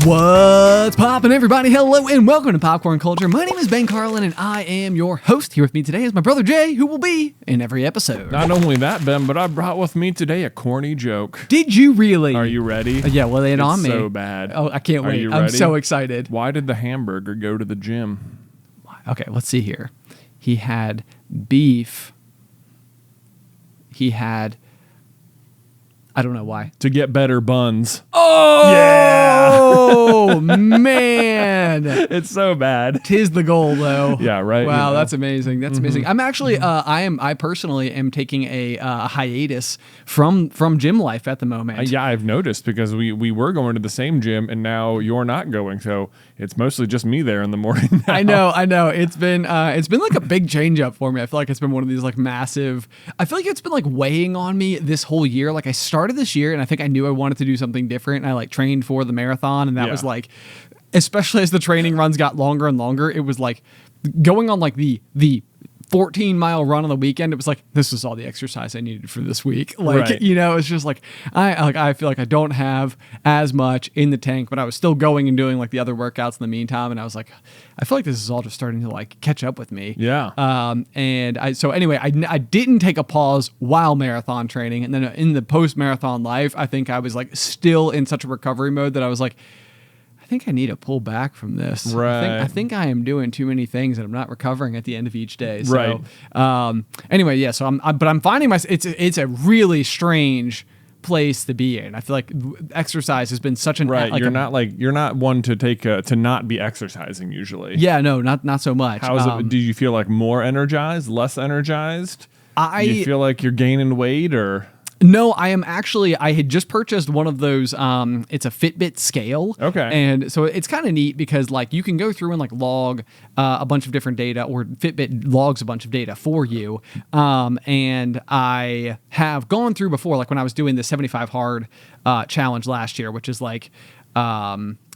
What's poppin', everybody? Hello and welcome to Popcorn Culture. My name is Ben Carlin and I am your host. Here with me today is my brother Jay, who will be in every episode. Not only that, Ben, but I brought with me today a corny joke. Did you really? Are you ready? Yeah, well, lay it on me. It's so bad. Oh, I can't wait. You I'm ready? so excited. Why did the hamburger go to the gym? Okay, let's see here. He had beef. I don't know why. To get better buns. Oh, Yeah! Man. It's so bad. Tis the goal, though. Yeah, right. Wow, you know. that's amazing. That's amazing. I'm actually, I personally am taking a hiatus from gym life at the moment. Yeah, I've noticed because we were going to the same gym and now you're not going. So it's mostly just me there in the morning now. I know. It's been like a big change up for me. I feel like it's been one of these like massive. I feel like it's been like weighing on me this whole year. Like I started this year and I think I knew I wanted to do something different. And I like trained for the marathon, and that was like, especially as the training runs got longer and longer, it was like going on like the 14-mile run on the weekend. It was like, this is all the exercise I needed for this week. Like, right. You know, it's just like I feel like I don't have as much in the tank, but I was still going and doing like the other workouts in the meantime. And I was like, I feel like this is all just starting to like catch up with me. Yeah. So anyway, I didn't take a pause while marathon training. And then in the post-marathon life, I think I was like still in such a recovery mode that I was like, I think I need to pull back from this. Right. I think I am doing too many things and I'm not recovering at the end of each day. So, anyway, yeah. So I'm finding it's a really strange place to be in. I feel like exercise has been such an Right. You're not one to take to not be exercising usually. Yeah. No, not so much. How is it? Do you feel like more energized, less energized? Do you feel like you're gaining weight or? No, I had just purchased one of those, it's a Fitbit scale. Okay. And so it's kind of neat because like you can go through and like log a bunch of different data, or Fitbit logs a bunch of data for you. And I have gone through before, like when I was doing the 75 hard challenge last year, which is like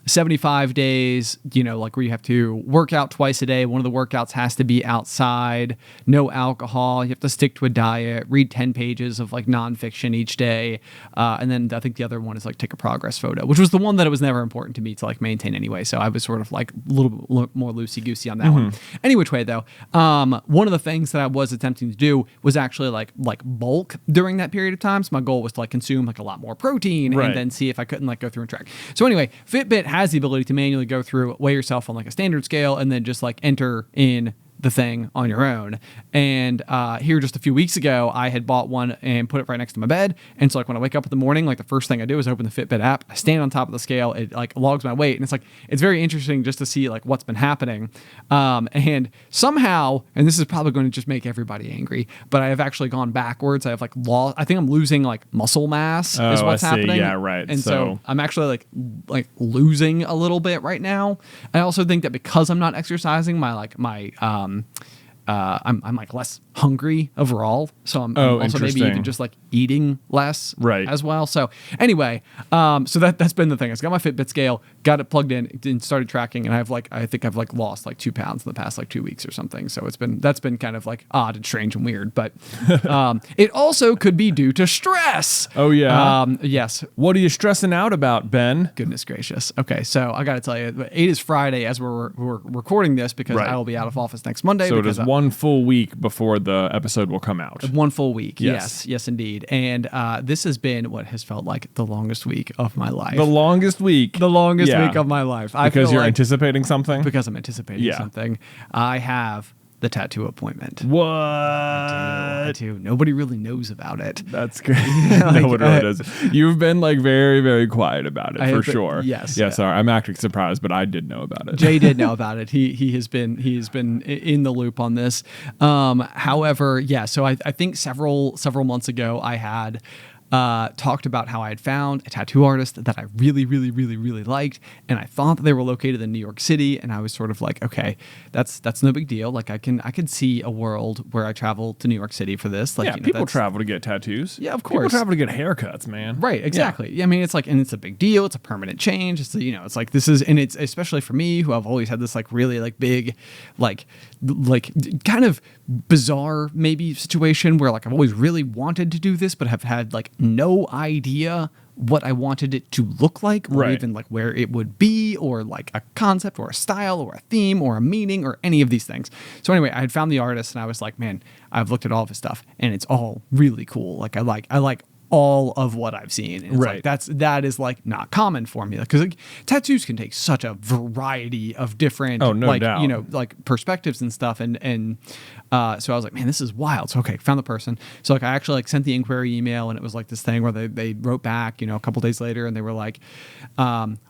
75 days, you know, like where you have to work out twice a day. One of the workouts has to be outside, no alcohol. You have to stick to a diet, read 10 pages of like nonfiction each day. And then I think the other one is like take a progress photo, which was the one that it was never important to me to like maintain anyway. So I was sort of like a little more loosey-goosey on that one. Any which way though, one of the things that I was attempting to do was actually like bulk during that period of time. So my goal was to like consume like a lot more protein and then see if I couldn't like go through and track. So anyway, Fitbit has the ability to manually go through, weigh yourself on like a standard scale, and then just like enter in the thing on your own. And here just a few weeks ago, I had bought one and put it right next to my bed. And so like when I wake up in the morning, like the first thing I do is open the Fitbit app, I stand on top of the scale, it like logs my weight. And it's like, it's very interesting just to see like what's been happening. And somehow, and this is probably going to just make everybody angry, but I have actually gone backwards. I have like I think I'm losing like muscle mass is what's happening. Yeah, right. And so I'm actually like losing a little bit right now. I also think that because I'm not exercising, I'm like less hungry overall, so I'm also maybe even just like eating less as well. So anyway, so that's been the thing. I got my Fitbit scale, got it plugged in, and started tracking, and I think I've like lost like 2 pounds in the past like 2 weeks or something. So that's been kind of like odd and strange and weird, but it also could be due to stress. Oh yeah. Yes. What are you stressing out about, Ben? Goodness gracious. Okay, so I got to tell you, it is Friday as we're recording this because I will be out of office next Monday. So it is 1 full week before the episode will come out. 1 full week. Yes, indeed. And this has been what has felt like the longest week of my life. The longest week. The longest week of my life. Because you're anticipating something? Because I'm anticipating something. I have the tattoo appointment. What? I do. Nobody really knows about it. That's great. No one really does. You've been like very, very quiet about it for sure. Yes. Yeah, sorry. I'm actually surprised, but I did know about it. Jay did know about it. He has been in the loop on this. However, yeah, so I think several months ago I had talked about how I had found a tattoo artist that I really, really, really, really liked, and I thought that they were located in New York City, and I was sort of like, okay, that's no big deal. Like I could see a world where I travel to New York City for this. Like, yeah, people travel to get tattoos. Yeah, of course. People travel to get haircuts, man. Right, exactly. Yeah. I mean, it's like, and it's a big deal. It's a permanent change. It's it's like this is, and it's especially for me who I've always had this like really like big, like kind of bizarre maybe situation where like I've always really wanted to do this, but have had like no idea what I wanted it to look like, or Right. even like where it would be, or like a concept or a style or a theme or a meaning or any of these things. So anyway, I had found the artist and I was like, man, I've looked at all of his stuff and it's all really cool. Like I like all of what I've seen. And it's Right. like that is like not common for me, because like, tattoos can take such a variety of different Oh, no like doubt. you know, like perspectives and stuff, and so I was like, man, this is wild. So okay, found the person. So like I actually like sent the inquiry email, and it was like this thing where they wrote back, you know, a couple days later, and they were like,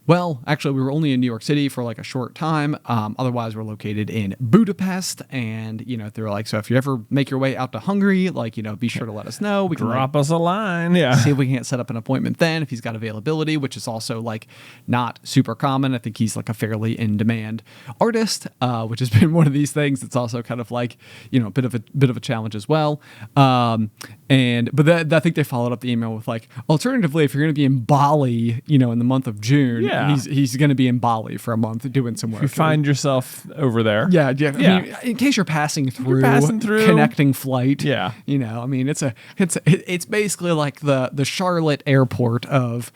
well, actually we were only in New York City for like a short time, otherwise we're located in Budapest, and you know, they were like, so if you ever make your way out to Hungary, like, you know, be sure to let us know. We can Drop us a line. Yeah. see if we can't set up an appointment then, if he's got availability, which is also like not super common. I think he's like a fairly in demand artist, which has been one of these things that's also kind of like, you know, a bit of a challenge as well. I think they followed up the email with like, alternatively, if you're going to be in Bali, you know, in the month of June, Yeah. he's going to be in Bali for a month doing some work. You find yourself over there. Yeah. Yeah. I mean, in case you're passing through, connecting flight. Yeah. You know, I mean, it's basically like the Charlotte airport of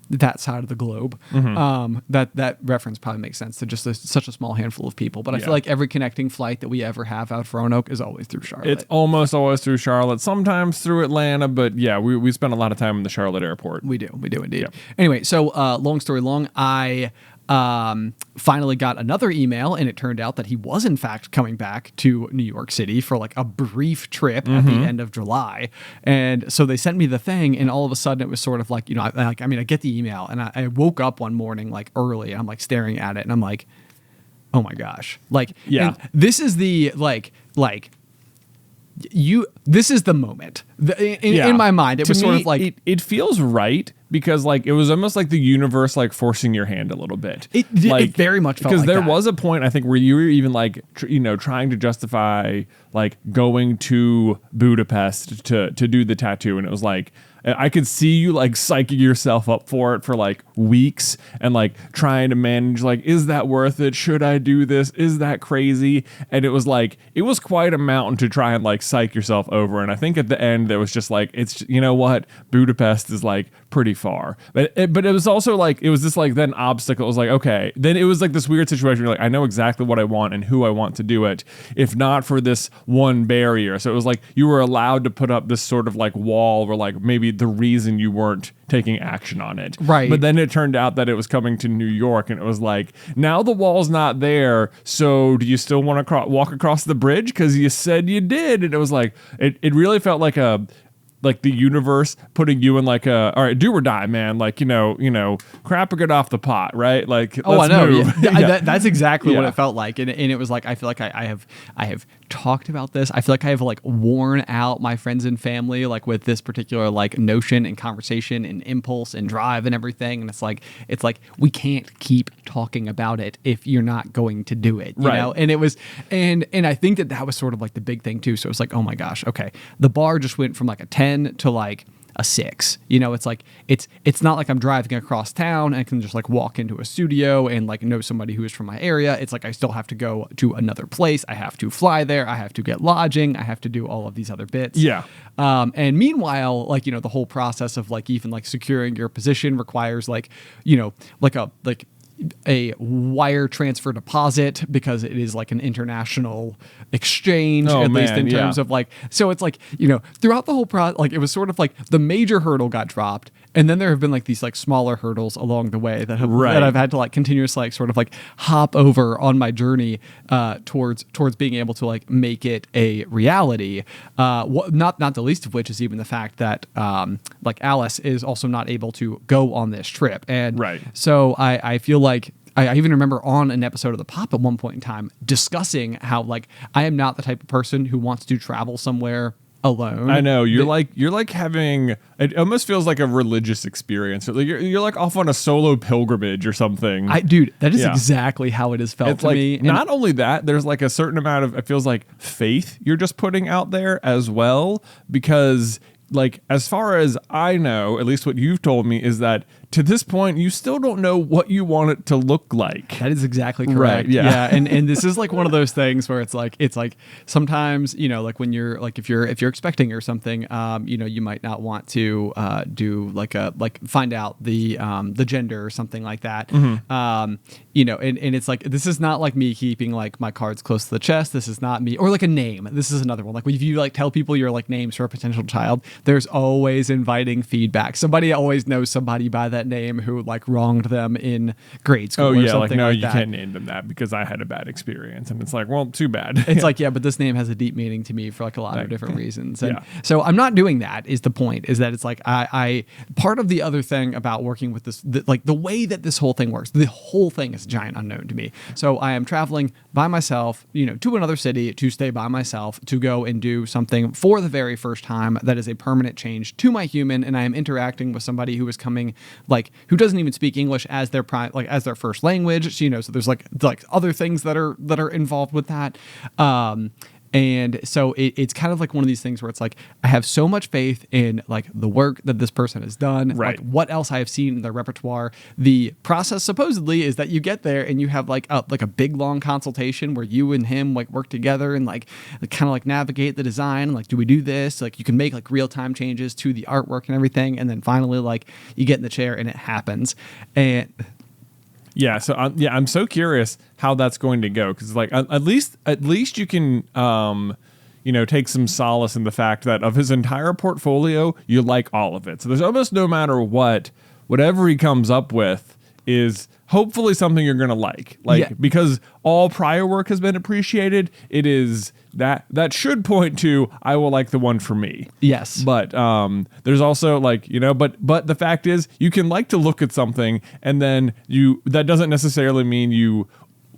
that side of the globe. That reference probably makes sense to just such a small handful of people. But I Yeah. feel like every connecting flight that we ever have out of Roanoke is always through Charlotte. It's almost always through Charlotte, sometimes through Atlanta, but yeah, we spend a lot of time in the Charlotte airport. We do indeed. Yep. Anyway, so long story long, I finally got another email, and it turned out that he was in fact coming back to New York City for like a brief trip at the end of July. And so they sent me the thing, and all of a sudden it was sort of like, you know, I get the email, and I woke up one morning like early, and I'm like staring at it, and I'm like, oh my gosh, like, Yeah. and this is the this is the moment. In my mind, it To was sort me, of like it feels right, because like it was almost like the universe like forcing your hand a little bit. It very much felt because like there that. was a point, I think, where you were even like trying to justify like going to Budapest to do the tattoo, and it was like I could see you like psyching yourself up for it for like weeks, and like trying to manage like, is that worth it? Should I do this? Is that crazy? And it was like, it was quite a mountain to try and like psych yourself over. And I think at the end there was just like, it's, you know what, Budapest is like pretty far, but it was also like, it was this like then obstacle. It was like, okay, then it was like this weird situation where you're like, I know exactly what I want and who I want to do it, if not for this one barrier. So it was like you were allowed to put up this sort of like wall where like maybe the reason you weren't taking action on it. Right. But then it turned out that it was coming to New York, and it was like, now the wall's not there, so do you still want to walk across the bridge? Because you said you did. And it was like, it really felt like like the universe putting you in like all right, do or die, man. Like, you know, crap or get off the pot, right? Like, oh, I let's know. move. Yeah. That's exactly what Yeah. it felt like, and it was like, I feel like I have talked about this. I feel like I have like worn out my friends and family like with this particular like notion and conversation and impulse and drive and everything. And it's like we can't keep talking about it if you're not going to do it, you Right. know. And it was, and I think that was sort of like the big thing too. So it's like, oh my gosh, okay, the bar just went from like a 10 to like a 6. You know, it's like it's not like I'm driving across town and I can just like walk into a studio and like know somebody who is from my area. It's like I still have to go to another place. I have to fly there. I have to get lodging. I have to do all of these other bits. Yeah. And meanwhile, like, you know, the whole process of like even like securing your position requires like, you know, like a wire transfer deposit, because it is like an international exchange, Oh, at least man, in terms yeah. of like, so it's like, you know, throughout the whole process, like it was sort of like the major hurdle got dropped, and then there have been like these like smaller hurdles along the way that I've had to like continuously like sort of like hop over on my journey towards being able to like make it a reality. Not the least of which is even the fact that like Alice is also not able to go on this trip, and Right. so I feel like I even remember on an episode of The Pop at one point in time discussing how like I am not the type of person who wants to travel somewhere alone. I know you're like having, it almost feels like a religious experience. Like you're like off on a solo pilgrimage or something. Dude, that is Yeah. exactly how it has felt It's to like, me. And not only that, there's like a certain amount of, it feels like faith you're just putting out there as well, because like, as far as I know, at least what you've told me is that to this point, you still don't know what you want it to look like. That is exactly correct. Right, yeah. And this is like one of those things where it's like sometimes, like when you're like if you're expecting or something, you might not want to do find out the gender or something like that. And it's like, this is not like me keeping like my cards close to the chest. This is not me, or like a name. This is another one. Like if you like tell people your like names for a potential child, there's always inviting feedback. Somebody always knows somebody by that name who like wronged them in grade school. Oh or yeah, something like no, like you that. can't name them that because I had a bad experience, and it's like, well, too bad. It's like, yeah, but this name has a deep meaning to me for like a lot of different reasons. And Yeah. so I'm not doing that is the point, is that it's like, I part of the other thing about working with this, like the way that this whole thing works, the whole thing is a giant unknown to me. So I am traveling by myself, to another city to stay by myself, to go and do something for the very first time that is a permanent change to my human. And I am interacting with somebody who is coming, like, who doesn't even speak English as their as their first language. So, so there's like other things that are involved with that. And so it's kind of like one of these things where it's like, I have so much faith in like the work that this person has done, right. like what else I have seen in their repertoire. The process supposedly is that you get there and you have like a big long consultation where you and him like work together and like kind of like navigate the design. Like, do we do this? Like you can make like real time changes to the artwork and everything. And then finally, like you get in the chair and it happens. And yeah, so I'm so curious how that's going to go, because like at least you can take some solace in the fact that of his entire portfolio, you like all of it. So there's almost no matter whatever he comes up with is hopefully something you're going to like, because all prior work has been appreciated. It is that should point to, I will like the one for me. Yes. But there's also like, but the fact is you can like to look at something and then that doesn't necessarily mean you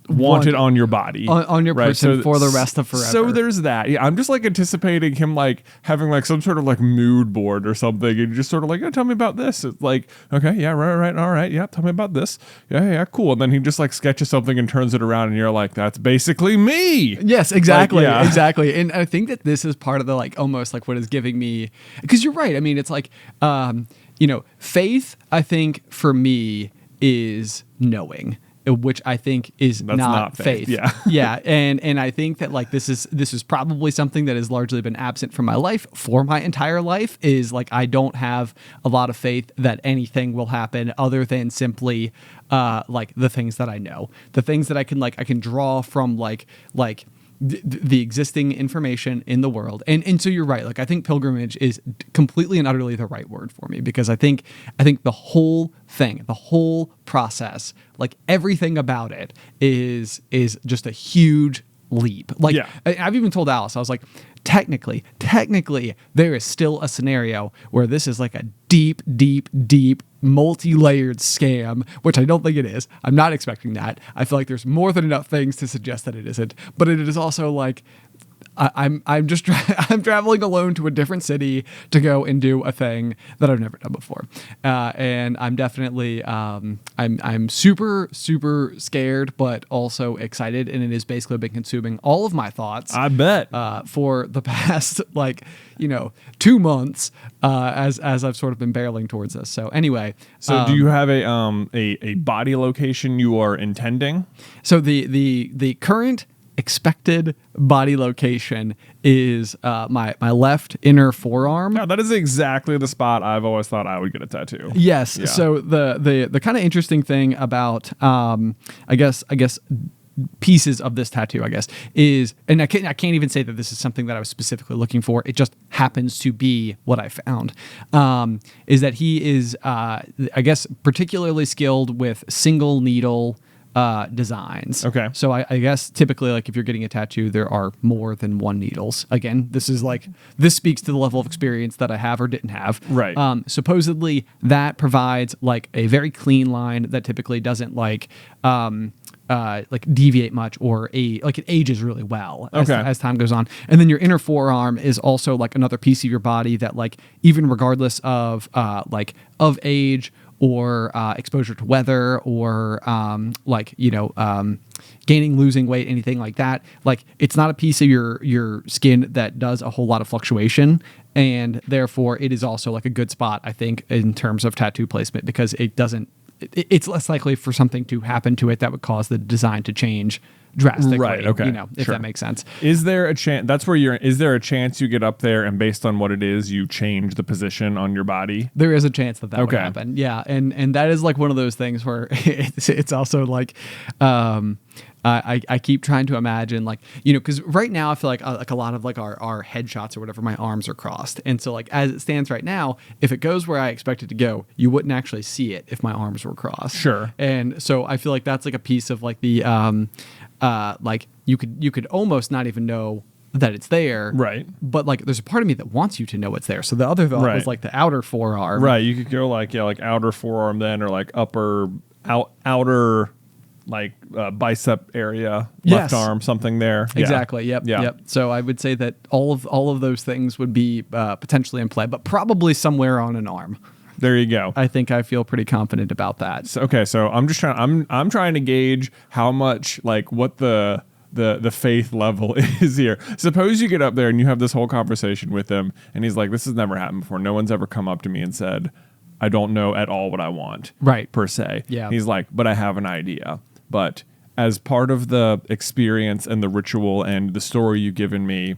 want it on your body, on your person for the rest of forever. So there's that. Yeah, I'm just like anticipating him like having like some sort of like mood board or something, and just sort of like, tell me about this. It's like, okay, yeah, right, all right, yeah, tell me about this. Yeah, cool. And then he just like sketches something and turns it around, and you're like, that's basically me. Yes, exactly, like, yeah. exactly. And I think that this is part of the like almost like what is giving me, because you're right. I mean, it's like, faith. I think for me is knowing, which I think is not faith. Yeah. Yeah. And I think that like this is probably something that has largely been absent from my life for my entire life, is like I don't have a lot of faith that anything will happen other than simply like the things that I know, the things that I can draw from like the existing information in the world. And so you're right. Like I think pilgrimage is completely and utterly the right word for me, because I think the whole thing, the whole process, like everything about it is just a huge leap. Like yeah. I've even told Alice, I was like, technically there is still a scenario where this is like a deep multi-layered scam, which I don't think it is. I'm not expecting that. I feel like there's more than enough things to suggest that it isn't, but it is also like I'm traveling alone to a different city to go and do a thing that I've never done before, and I'm definitely I'm super scared, but also excited, and it has basically been consuming all of my thoughts. I bet for the past 2 months as I've sort of been barreling towards this. So anyway, so do you have a body location you are intending? So the current expected body location is my left inner forearm. No, that is exactly the spot I've always thought I would get a tattoo. Yes. Yeah. So the kind of interesting thing about I guess pieces of this tattoo, I guess, is, and I can't even say that this is something that I was specifically looking for. It just happens to be what I found. Is that he is I guess particularly skilled with single needle designs. Okay. So I guess typically, like if you're getting a tattoo, there are more than one needles. Again, this speaks to the level of experience that I have or didn't have. Right. Supposedly that provides like a very clean line that typically doesn't like deviate much, or it ages really well as time goes on. And then your inner forearm is also like another piece of your body that like even regardless of of age or exposure to weather or gaining, losing weight, anything like that. Like it's not a piece of your skin that does a whole lot of fluctuation. and therefore it is also like a good spot, I think, in terms of tattoo placement, because it's less likely for something to happen to it that would cause the design to change drastically. Right. Okay. If Sure. that makes sense. Is there a chance? Is there a chance you get up there and based on what it is, you change the position on your body? There is a chance that would Okay. happen. Yeah, and that is like one of those things where it's also like, I keep trying to imagine, like, because right now I feel like a lot of like our headshots or whatever, my arms are crossed, and so like as it stands right now, if it goes where I expect it to go, you wouldn't actually see it if my arms were crossed. Sure. And so I feel like that's like a piece of like the like you could almost not even know that it's there, Right. But like there's a part of me that wants you to know it's there. So the other thought Right. was like the outer forearm. Right. You could go like outer forearm then, or like outer like bicep area, Yes. left arm, something there. Yeah. Exactly. Yep. Yeah. Yep. So I would say that all of those things would be potentially in play, but probably somewhere on an arm. There you go. I think I feel pretty confident about that. So I'm just trying. I'm trying to gauge how much, like, what the faith level is here. Suppose you get up there and you have this whole conversation with him, and he's like, "This has never happened before. No one's ever come up to me and said, I don't know at all what I want, Right. per se." Yeah. He's like, "But I have an idea. But as part of the experience and the ritual and the story you've given me,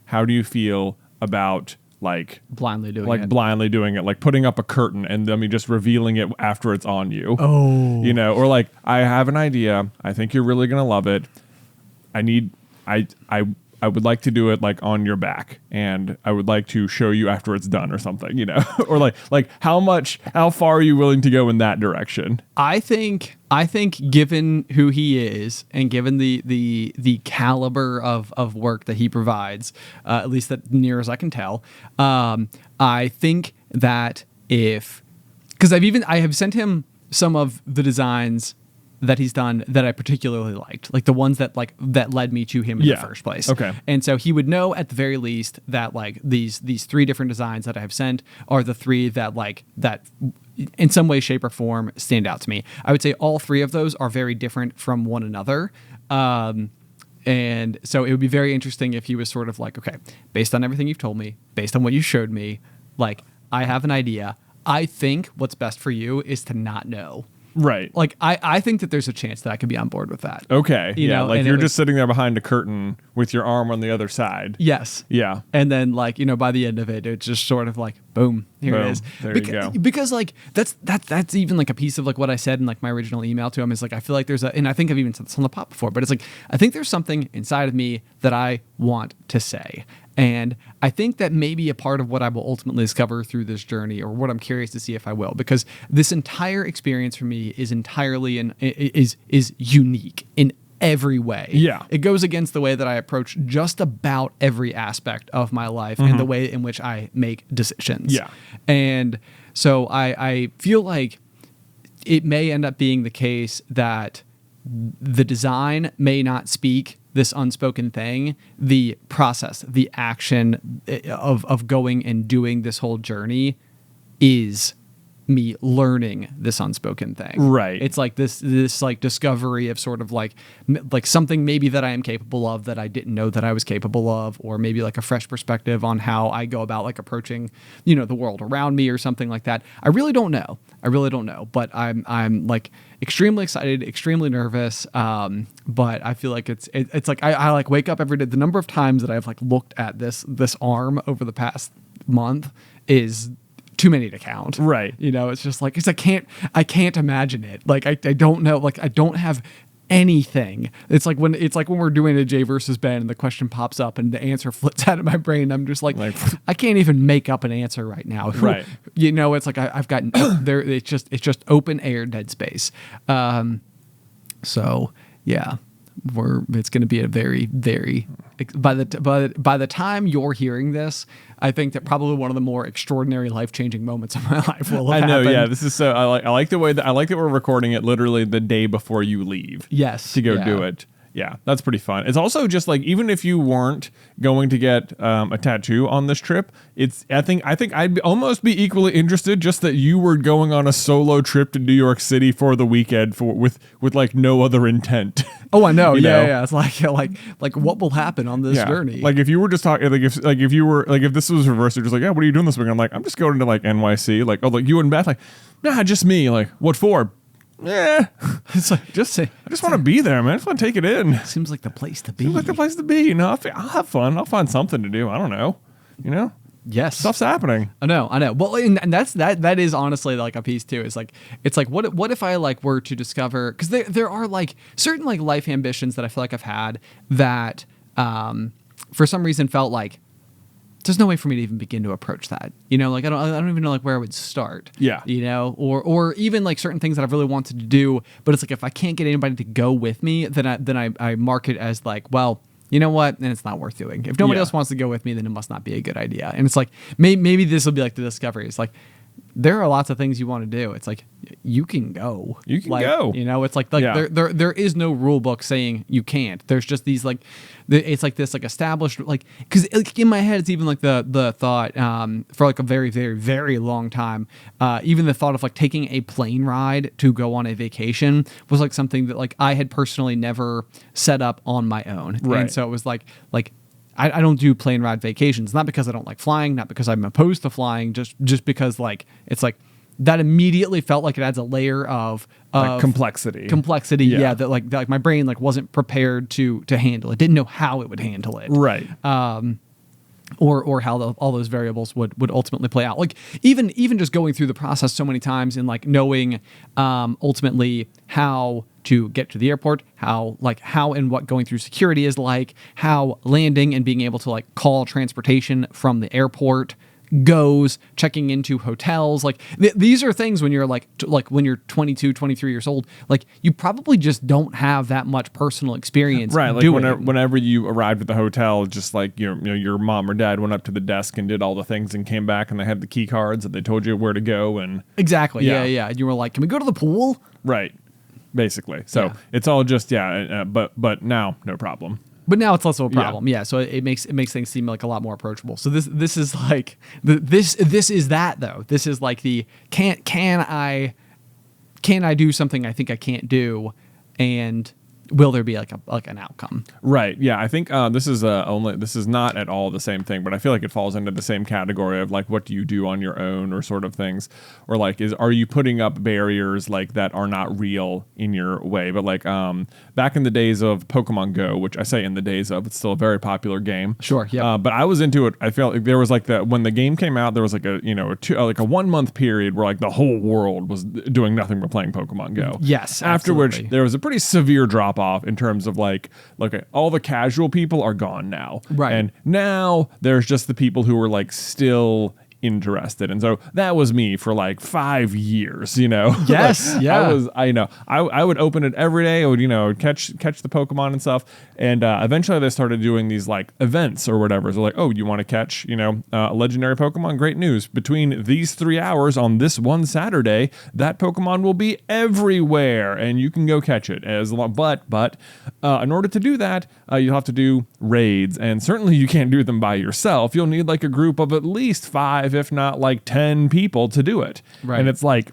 how do you feel about?" Like Blindly doing it. blindly doing it, like putting up a curtain and then just revealing it after it's on you. Oh. Or like, "I have an idea. I think you're really gonna love it. I would like to do it like on your back, and I would like to show you after it's done," or something, or like how far are you willing to go in that direction? I think given who he is and given the caliber of work that he provides, at least that near as I can tell, I think that because I have sent him some of the designs that he's done that I particularly liked, like the ones that led me to him in the first place. Okay. And so he would know at the very least that like these three different designs that I have sent are the three that in some way, shape, or form stand out to me. I would say all three of those are very different from one another. And so it would be very interesting if he was sort of like, okay, based on everything you've told me, based on what you showed me, like, I have an idea. I think what's best for you is to not know. Right. Like, I think that there's a chance that I could be on board with that. Okay. Like and you're just sitting there behind a curtain with your arm on the other side. Yes. Yeah. And then like, by the end of it, it's just sort of like, boom, here Boom. it is. There you go. Because like that's even like a piece of like what I said in like my original email to him is like, I feel like and I think I've even said this on the pod before, but it's like, I think there's something inside of me that I want to say. And I think that may be a part of what I will ultimately discover through this journey, or what I'm curious to see if I will, because this entire experience for me is entirely is unique in every way. Yeah. It goes against the way that I approach just about every aspect of my life and the way in which I make decisions. Yeah. And so I feel like it may end up being the case that the design may not speak this unspoken thing. The process, the action of going and doing this whole journey is me learning this unspoken thing. Right. It's like this like discovery of sort of like something maybe that I am capable of that I didn't know that I was capable of, or maybe like a fresh perspective on how I go about like approaching, the world around me or something like that. I really don't know, but I'm like extremely excited, extremely nervous. But I feel like it's like I like wake up every day. The number of times that I've like looked at this arm over the past month is too many to count. Right. It's just like, I can't imagine it. Like, I don't know. Like, I don't have anything. It's like when we're doing a Jay versus Ben and the question pops up and the answer flips out of my brain. I'm just like I can't even make up an answer right now. Right. It's like I've got there. It's just open air, dead space. So yeah. It's going to be a very, very by the time you're hearing this, I think that probably one of the more extraordinary life-changing moments of my life will have happened. Yeah. This is so. I like the way that we're recording it literally the day before you leave. Yes. To go do it. Yeah, that's pretty fun. It's also just like, even if you weren't going to get a tattoo on this trip, I think I'd almost be equally interested just that you were going on a solo trip to New York City for the weekend with like no other intent. Oh, I know. You Yeah, know? yeah. It's like what will happen on this journey? Like if you were just talking, if this was reversed, you're just like, yeah, what are you doing this weekend? I'm like, I'm just going to like NYC. Like, oh, like you and Beth, like, nah, just me. Like, what for? Yeah, It's like I just want to be there, man. I just want to take it in. seems like the place to be. Seems like the place to be. You know, I'll have fun. I'll find something to do. I don't know. You know, Yes, stuff's happening. I know. Well, and that is honestly like a piece too. It's like what if I like were to discover, because there are like certain like life ambitions that I feel like I've had that for some reason felt like there's no way for me to even begin to approach that. You know, like I don't even know like where I would start. Yeah. You know, or even like certain things that I've really wanted to do, but it's like if I can't get anybody to go with me, then I mark it as like, well, you know what? And it's not worth doing. If nobody else wants to go with me, then it must not be a good idea. And it's like maybe this will be like the discovery. It's like there are lots of things you want to do. It's like you can go. You can like, go. You know, it's like there is no rule book saying you can't. There's just these like it's like this like established like, because like in my head it's even like the thought for like a very very very long time, even the thought of like taking a plane ride to go on a vacation was like something that like I had personally never set up on my own. Right. And so it was like I don't do plane ride vacations, not because I don't like flying, not because I'm opposed to flying, just because like it's like that immediately felt like it adds a layer of Like complexity. Yeah, that like my brain like wasn't prepared to handle it, didn't know how it would handle it, Right. or how all those variables would ultimately play out. Like even just going through the process so many times and like knowing ultimately how to get to the airport, how and what going through security is like, how landing and being able to like call transportation from the airport goes, checking into hotels. Like these are things when you're like when you're 22, 23 years old, like you probably just don't have that much personal experience. Right, like doing whenever you arrived at the hotel, just like your mom or dad went up to the desk and did all the things and came back and they had the key cards that they told you where to go. And exactly. Yeah. Yeah. You were like, can we go to the pool? right, basically. So it's all just but now no problem. But now it's less of a problem. Yeah. So it makes things seem like a lot more approachable. So this is like this is that though. This is like the can I do something I think I can't do, and will there be like an outcome? Right. Yeah. I think this is not at all the same thing, but I feel like it falls into the same category of like, what do you do on your own or sort of things, or like, are you putting up barriers like that are not real in your way? But like back in the days of Pokemon Go, which I say in the days of, it's still a very popular game. Sure. Yeah. But I was into it. I felt like there was like when the game came out, there was like a 1 month period where like the whole world was doing nothing but playing Pokemon Go. Yes. After absolutely. which there was a pretty severe drop off in terms of like all the casual people are gone now. Right. And now there's just the people who are like still interested. And so that was me for like 5 years, you know. Yes. Like, yeah. I would open it every day. I would catch the Pokemon and stuff. And eventually they started doing these like events or whatever. So like, oh, you want to catch, a legendary Pokemon? Great news. Between these 3 hours on this one Saturday, that Pokemon will be everywhere and you can go catch it. But in order to do that, you'll have to do raids. And certainly you can't do them by yourself. You'll need like a group of at least 5, if not like 10 people to do it. Right. And it's like,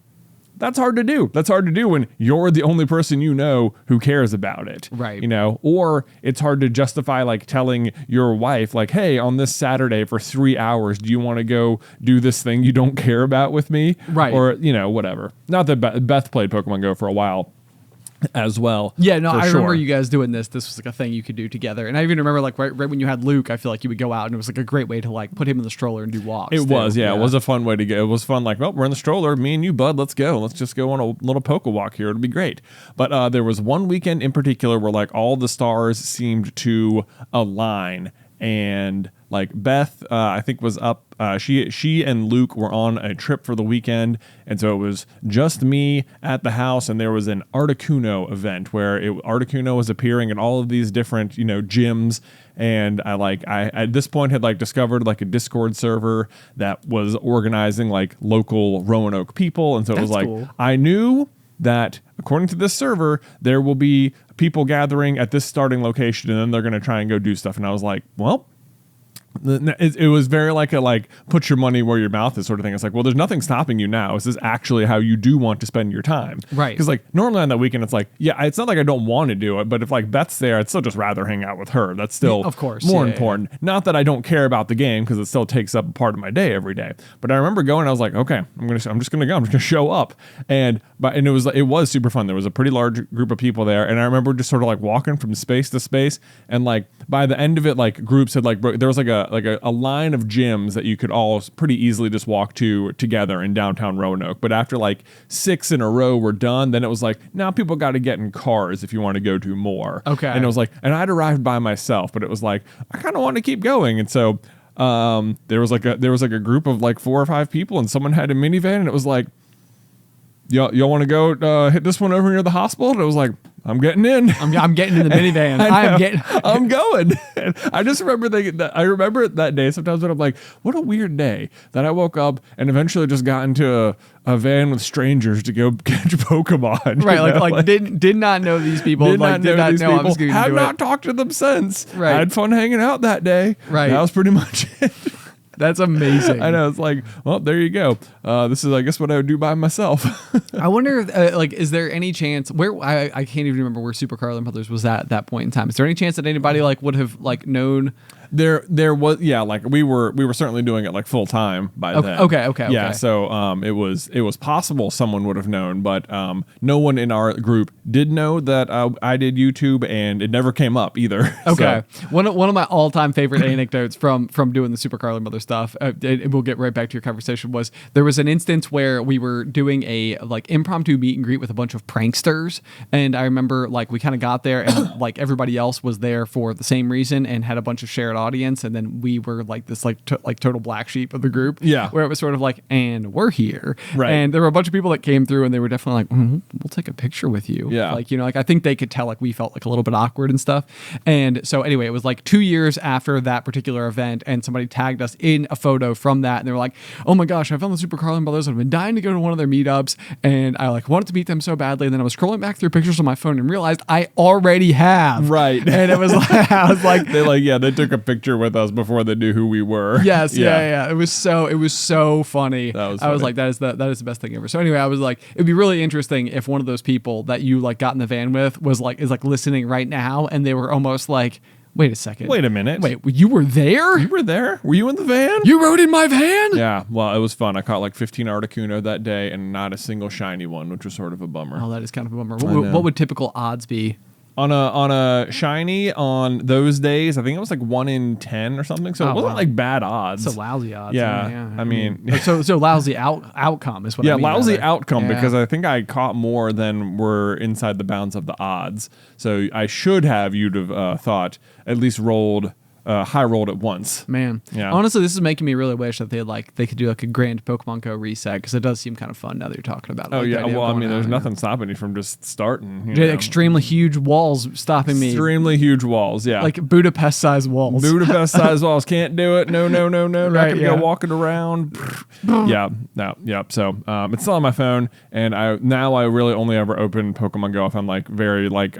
that's hard to do. That's hard to do when you're the only person who cares about it. Right. Or it's hard to justify like telling your wife like, hey, on this Saturday for 3 hours, do you want to go do this thing you don't care about with me? Right. Or, whatever. Not that Beth played Pokemon Go for a while as well. Yeah, no, I remember sure. you guys doing this. This was like a thing you could do together. And I even remember like right when you had Luke, I feel like you would go out and it was like a great way to like put him in the stroller and do walks. It was, yeah. It was a fun way to go. It was fun, like, well, we're in the stroller, me and you, bud, let's go. Let's just go on a little poke walk here. It'll be great. But there was one weekend in particular where like all the stars seemed to align. And like Beth, I think was up. She and Luke were on a trip for the weekend, and so it was just me at the house. And there was an Articuno event where Articuno was appearing at all of these different gyms. And I at this point had like discovered like a Discord server that was organizing like local Roanoke people, and so it was like cool. I knew that according to this server, there will be people gathering at this starting location, and then they're going to try and go do stuff. And I was like, well, it was very like put your money where your mouth is sort of thing. It's like, well, there's nothing stopping you now. This is actually how you do want to spend your time. Right. Because like normally on that weekend, it's like, yeah, it's not like I don't want to do it, but if like Beth's there, I'd still just rather hang out with her. That's still of course more important. Yeah. Not that I don't care about the game, because it still takes up a part of my day every day. But I remember going, I was like, okay, I'm just gonna go. I'm just gonna show up. And it was super fun. There was a pretty large group of people there, and I remember just sort of like walking from space to space, and like by the end of it, like groups had like there was like a line of gyms that you could all pretty easily just walk to together in downtown Roanoke. But after like 6 in a row were done, then it was like, now people got to get in cars if you want to go to more. Okay. And it was like, and I'd arrived by myself, but it was like, I kind of want to keep going. And so there was like a group of like 4 or 5 people, and someone had a minivan, and it was like, y'all want to go hit this one over near the hospital? And it was like, I'm getting in. I'm getting in the minivan. I'm going. And I just remember thinking that. I remember that day sometimes when I'm like, what a weird day that I woke up and eventually just got into a van with strangers to go catch Pokemon. Right, like did not know these people. Did not know these people. I was going to have do not it. talked to them since. Right. I had fun hanging out that day. Right. That was pretty much it. That's amazing. I know. It's like, well, there you go. This is, I guess, what I would do by myself. I wonder if, is there any chance where I can't even remember where Super Carlin Brothers was at that point in time. Is there any chance that anybody like would have like known? There was, yeah, like we were certainly doing it like full time by then. Okay. Yeah, so it was possible someone would have known, but no one in our group did know that I did YouTube, and it never came up either. Okay. So. One of my all-time favorite anecdotes from doing the Super Carlin Brothers stuff, we'll get right back to your conversation, was there was an instance where we were doing a like impromptu meet and greet with a bunch of pranksters, and I remember like we kind of got there and like everybody else was there for the same reason and had a bunch of shared audience, and then we were like this like total black sheep of the group. Yeah. Where it was sort of like, and we're here. Right. And there were a bunch of people that came through, and they were definitely like, we'll take a picture with you. Yeah. Like, you know, like I think they could tell like we felt like a little bit awkward and stuff. And so anyway, it was like 2 years after that particular event, and somebody tagged us in a photo from that, and they were like, oh my gosh, I found the Super Carlin Brothers. I've been dying to go to one of their meetups, and I like wanted to meet them so badly. And then I was scrolling back through pictures on my phone and realized I already have. Right. And it was like, I was like, they took a picture with us before they knew who we were. Yes, yeah. It was so funny. That was I was funny. like, that is the best thing ever. So anyway, I was like, it'd be really interesting if one of those people that you like got in the van with is like listening right now, and they were almost like, wait a second. Wait a minute. Wait, you were there? You were there? Were you in the van? You rode in my van? Yeah, well, it was fun. I caught like 15 Articuno that day and not a single shiny one, which was sort of a bummer. Oh, that is kind of a bummer. know. What would typical odds be? On a shiny on those days, I think it was like 1 in 10 or something. So it wasn't like bad odds. So lousy odds. Yeah. I mean so lousy outcome is what I mean. Lousy rather. outcome, Yeah. because I think I caught more than were inside the bounds of the odds. So I should have, you'd have thought, at least high rolled at once. Man, Yeah. honestly, this is making me really wish that they could do like a grand Pokemon Go reset, because it does seem kind of fun now that you're talking about it. Oh Like, the yeah, idea of well, I going mean, out there's and- nothing stopping you from just starting. You Yeah, know. extremely huge walls stopping me, Extremely huge walls, yeah. like Budapest size walls. Budapest size walls, can't do it. No. Not Right, gonna yeah. go walking around. Yeah. So it's still on my phone, and I really only ever open Pokemon Go if I'm like very like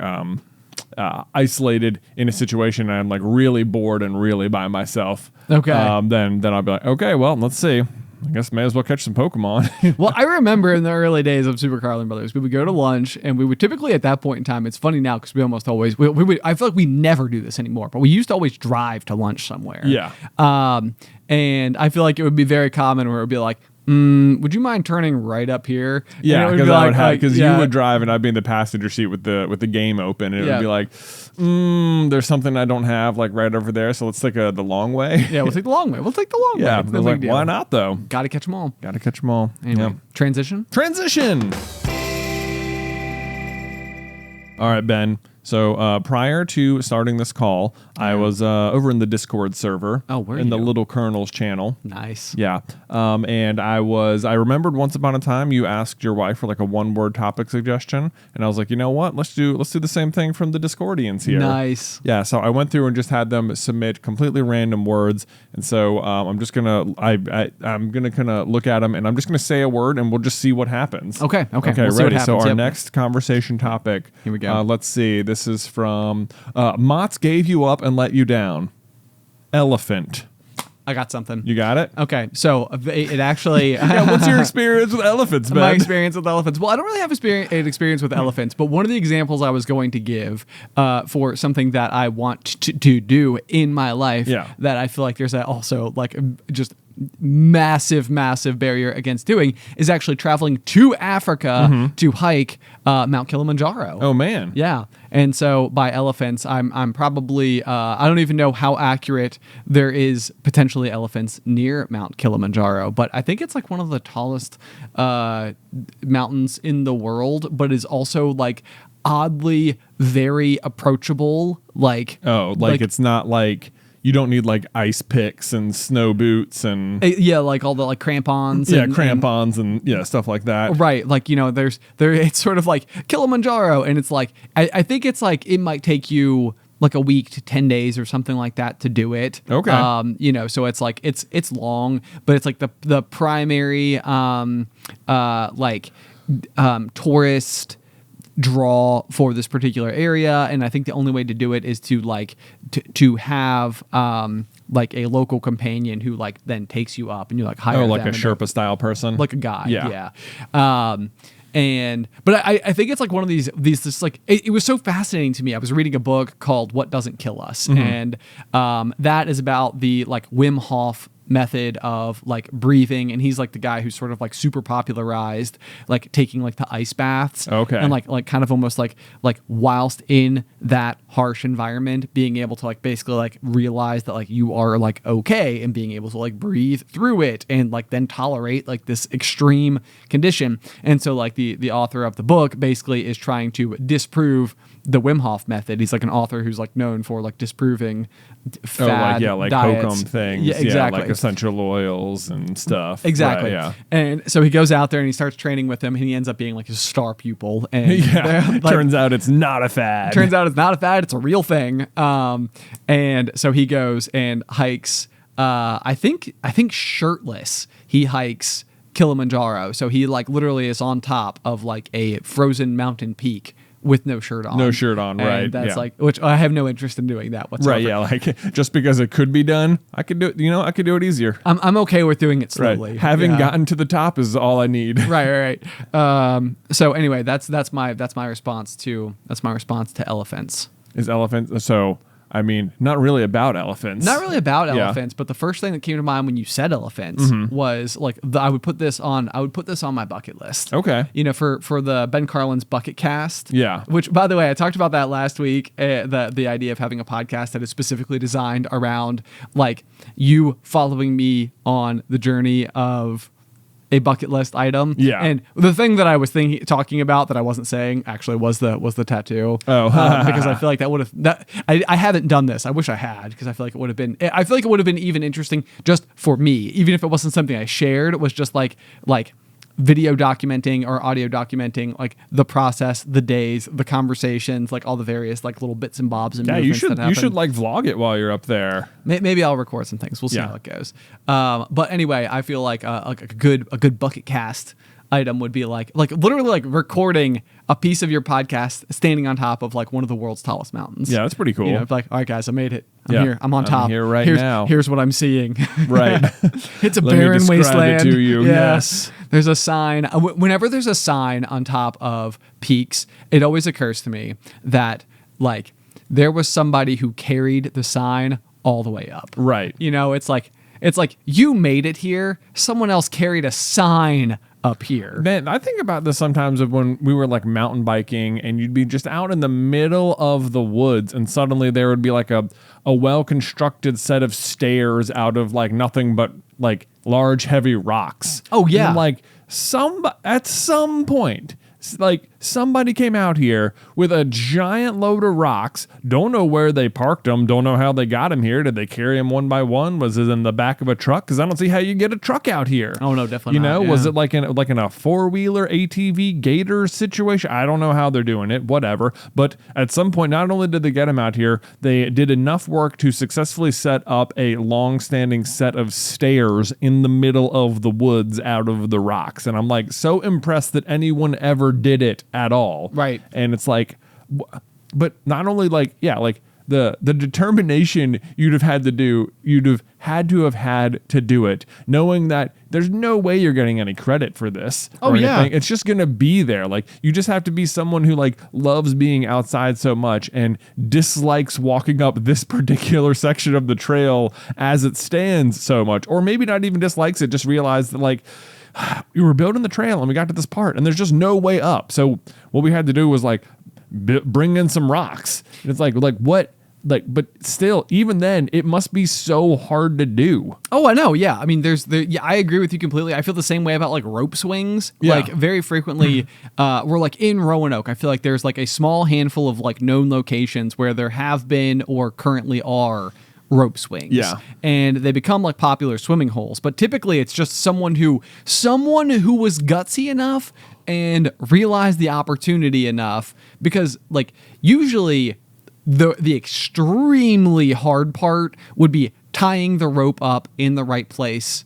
isolated in a situation and I'm like really bored and really by myself. Okay. Then I'll be like, okay, well, let's see. I guess may as well catch some Pokemon. Well, I remember in the early days of Super Carlin Brothers, we would go to lunch, and we would typically at that point in time, it's funny now because we almost always, we would, I feel like we never do this anymore, but we used to always drive to lunch somewhere. Yeah. And I feel like it would be very common where it would be like, would you mind turning right up here? Yeah, And it would because be I would have, because yeah. you would drive and I'd be in the passenger seat with the game open, and it Yeah. would be like, there's something I don't have like right over there, so let's take the long way. Yeah, we'll take the long way. Yeah, I No was big like, deal. why not though? Got to catch them all. Got to catch them all. Anyway, Yeah. transition. Transition. All right, Ben. So prior to starting this call, I was over in the Discord server. Oh, were in the you? Little Colonels channel. Nice. Yeah. And I remembered once upon a time you asked your wife for like a one-word topic suggestion, and I was like, you know what? Let's do the same thing from the Discordians here. Nice. Yeah. So I went through and just had them submit completely random words, and so I'm just gonna I'm gonna kind of look at them, and I'm just gonna say a word, and we'll just see what happens. Okay. Okay. We'll see what Ready. So happens. our Yep. next conversation topic. Here we go. Let's see. This is from Mott's gave you up and let you down. Elephant. I got something. You got it? Okay, so it actually. Yeah, what's your experience with elephants, man? My experience with elephants. Well, I don't really have an experience with elephants, but one of the examples I was going to give for something that I want to do in my life, that I feel like there's also like just massive barrier against doing is actually traveling to Africa to hike Mount Kilimanjaro. Oh man. Yeah. And so by elephants, I'm probably I don't even know how accurate there is potentially elephants near Mount Kilimanjaro, but I think it's like one of the tallest mountains in the world, but is also like oddly very approachable. Like it's not like you don't need like ice picks and snow boots and like all the like crampons. Crampons and stuff like that. Right, like it's sort of like Kilimanjaro, and it's like I think it's like it might take you like a week to 10 days or something like that to do it. Okay. So it's like it's long, but it's like the primary tourist draw for this particular area, and I think the only way to do it is to like to have like a local companion who like then takes you up, and you like hire like them, a Sherpa style person, like a guide. Yeah. But I think it's like one of these just like it was so fascinating to me. I was reading a book called What Doesn't Kill Us, and that is about the like Wim Hof method of like breathing, and he's like the guy who's sort of like super popularized like taking like the ice baths, and like kind of almost like whilst in that harsh environment being able to like basically like realize that like you are like okay, and being able to like breathe through it and like then tolerate like this extreme condition. And so like the author of the book basically is trying to disprove the Wim Hof method. He's like an author who's like known for like disproving fad diets. hokum things, exactly. like essential oils and stuff. Exactly. Right, yeah. And so he goes out there and he starts training with him, and he ends up being like his star pupil. And turns out it's not a fad. Turns out it's not a fad. It's a real thing. And so he goes and hikes. I think shirtless. He hikes Kilimanjaro. So he like literally is on top of like a frozen mountain peak with no shirt on. No shirt on, and right. That's like, which I have no interest in doing that whatsoever. Right, yeah. Like, just because it could be done, I could do it, I could do it easier. I'm okay with doing it slowly. Right. Having gotten to the top is all I need. Right. So anyway, that's my response to elephants. Is elephants, so... I mean, not really about elephants. Not really about elephants, but the first thing that came to mind when you said elephants was like I would put this on my bucket list. Okay. For the Ben Carlin's Bucket Cast. Yeah. Which, by the way, I talked about that last week. The idea of having a podcast that is specifically designed around like you following me on the journey of a bucket list item. Yeah. And the thing that I was talking about that I wasn't saying actually was the tattoo. Oh. Because I feel like I haven't done this. I wish I had, because I feel like it would have been even interesting just for me, even if it wasn't something I shared. It was just like video documenting or audio documenting like the process, the days, the conversations, like all the various like little bits and bobs and movements that happen. You should like vlog it while you're up there. Maybe I'll record some things. We'll see how it goes. But anyway, I feel like a good bucket cast item would be like literally like recording a piece of your podcast standing on top of like one of the world's tallest mountains. Yeah, that's pretty cool. Like, all right, guys, I made it. I'm here. I'm on top. I'm here right now. Here's what I'm seeing. Right. It's a Let barren me describe wasteland. it to you. Yeah. Yes. There's a sign. Whenever there's a sign on top of peaks, it always occurs to me that like there was somebody who carried the sign all the way up. Right. It's like you made it here. Someone else carried a sign up here. Man, I think about this sometimes of when we were like mountain biking and you'd be just out in the middle of the woods and suddenly there would be like a well-constructed set of stairs out of like nothing but like large heavy rocks. Oh yeah. And like at some point like somebody came out here with a giant load of rocks. Don't know where they parked them. Don't know how they got them here. Did they carry them one by one? Was it in the back of a truck? Because I don't see how you get a truck out here. Oh no, definitely not. Was it like in a 4-wheeler ATV Gator situation? I don't know how they're doing it. Whatever. But at some point, not only did they get them out here, they did enough work to successfully set up a long-standing set of stairs in the middle of the woods out of the rocks. And I'm like so impressed that anyone ever did it at all. Right. And it's like, but not only like, yeah, like the determination you'd have had to do it, knowing that there's no way you're getting any credit for this. Oh, yeah. Anything. It's just going to be there. Like, you just have to be someone who like loves being outside so much and dislikes walking up this particular section of the trail as it stands so much, or maybe not even dislikes it, just realize that like, we were building the trail and we got to this part and there's just no way up. So what we had to do was like bring in some rocks. And it's like what? Like, but still, even then, it must be so hard to do. Oh, I know. Yeah. I mean, I agree with you completely. I feel the same way about like rope swings. Yeah. Like very frequently, we're like in Roanoke. I feel like there's like a small handful of like known locations where there have been or currently are rope swings. Yeah. And they become like popular swimming holes. But typically it's just someone who was gutsy enough and realized the opportunity enough, because like usually the extremely hard part would be tying the rope up in the right place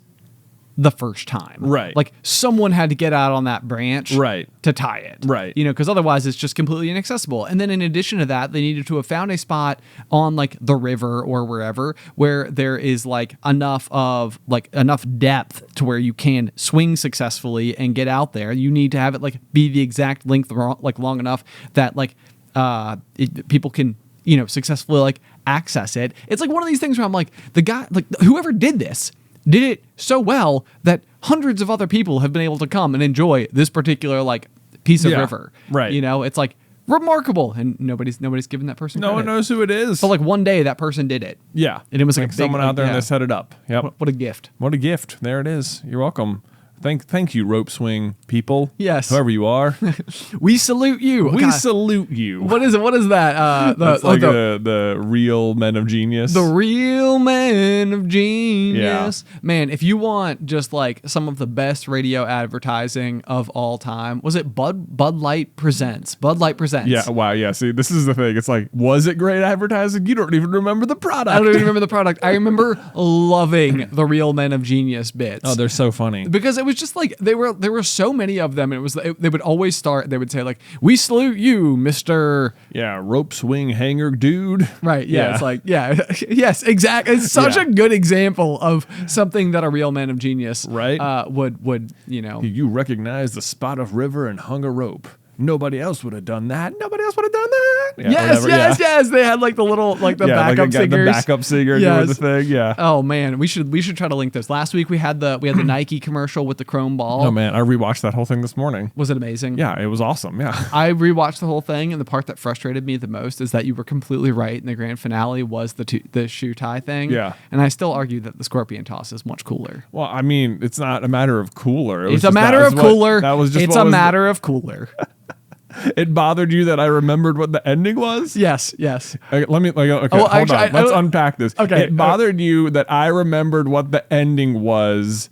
the first time. Right. Like someone had to get out on that branch Right. to tie it. Right. You know, because otherwise it's just completely inaccessible. And then in addition to that, they needed to have found a spot on like the river or wherever where there is like enough depth to where you can swing successfully and get out there. You need to have it like be the exact length, like long enough that like people can, you know, successfully like access it. It's like one of these things where I'm like, the guy, like whoever did this did it so well that hundreds of other people have been able to come and enjoy this particular like piece of river. Right. You know, it's like remarkable, and nobody's given that person No credit. one knows who it is. But like one day that person did it. Yeah. And it was like a big, someone out there and they set it up. Yep. What a gift. What a gift. There it is. You're welcome. Thank you, rope swing people. Yes. Whoever you are. We salute you. We God, salute you. What is it? What is that? That's like the real men of genius. The real man of genius. Yeah. Man, if you want just like some of the best radio advertising of all time, was it Bud Light Presents? Bud Light Presents. Yeah, wow, yeah. See, this is the thing. It's like, was it great advertising? You don't even remember the product. I don't even remember the product. I remember loving the real men of genius bits. Oh, they're so funny. Because it was just like there were so many of them, and they would always start. They would say like, "We salute you, Mister." Yeah, rope swing hanger dude. Right. Yeah. It's like yes, exactly. It's such a good example of something that a real man of genius would you know. You recognize the spot of river and hung a rope. Nobody else would have done that. Nobody else would have done that. Yeah, yes. They had like the little like the backup singers. The backup singer doing the thing. Yeah. Oh man, we should try to link this. Last week we had the Nike commercial with the chrome ball. Oh man, I rewatched that whole thing this morning. Was it amazing? Yeah, it was awesome. Yeah. I rewatched the whole thing, and the part that frustrated me the most is that you were completely right, and the grand finale was the shoe tie thing. Yeah. And I still argue that the scorpion toss is much cooler. Well, I mean, it's not a matter of cooler. It's a matter of cooler. It's a matter of cooler. It bothered you that I remembered what the ending was? Yes. Okay, hold on. Let's unpack this. Okay. It bothered you that I remembered what the ending was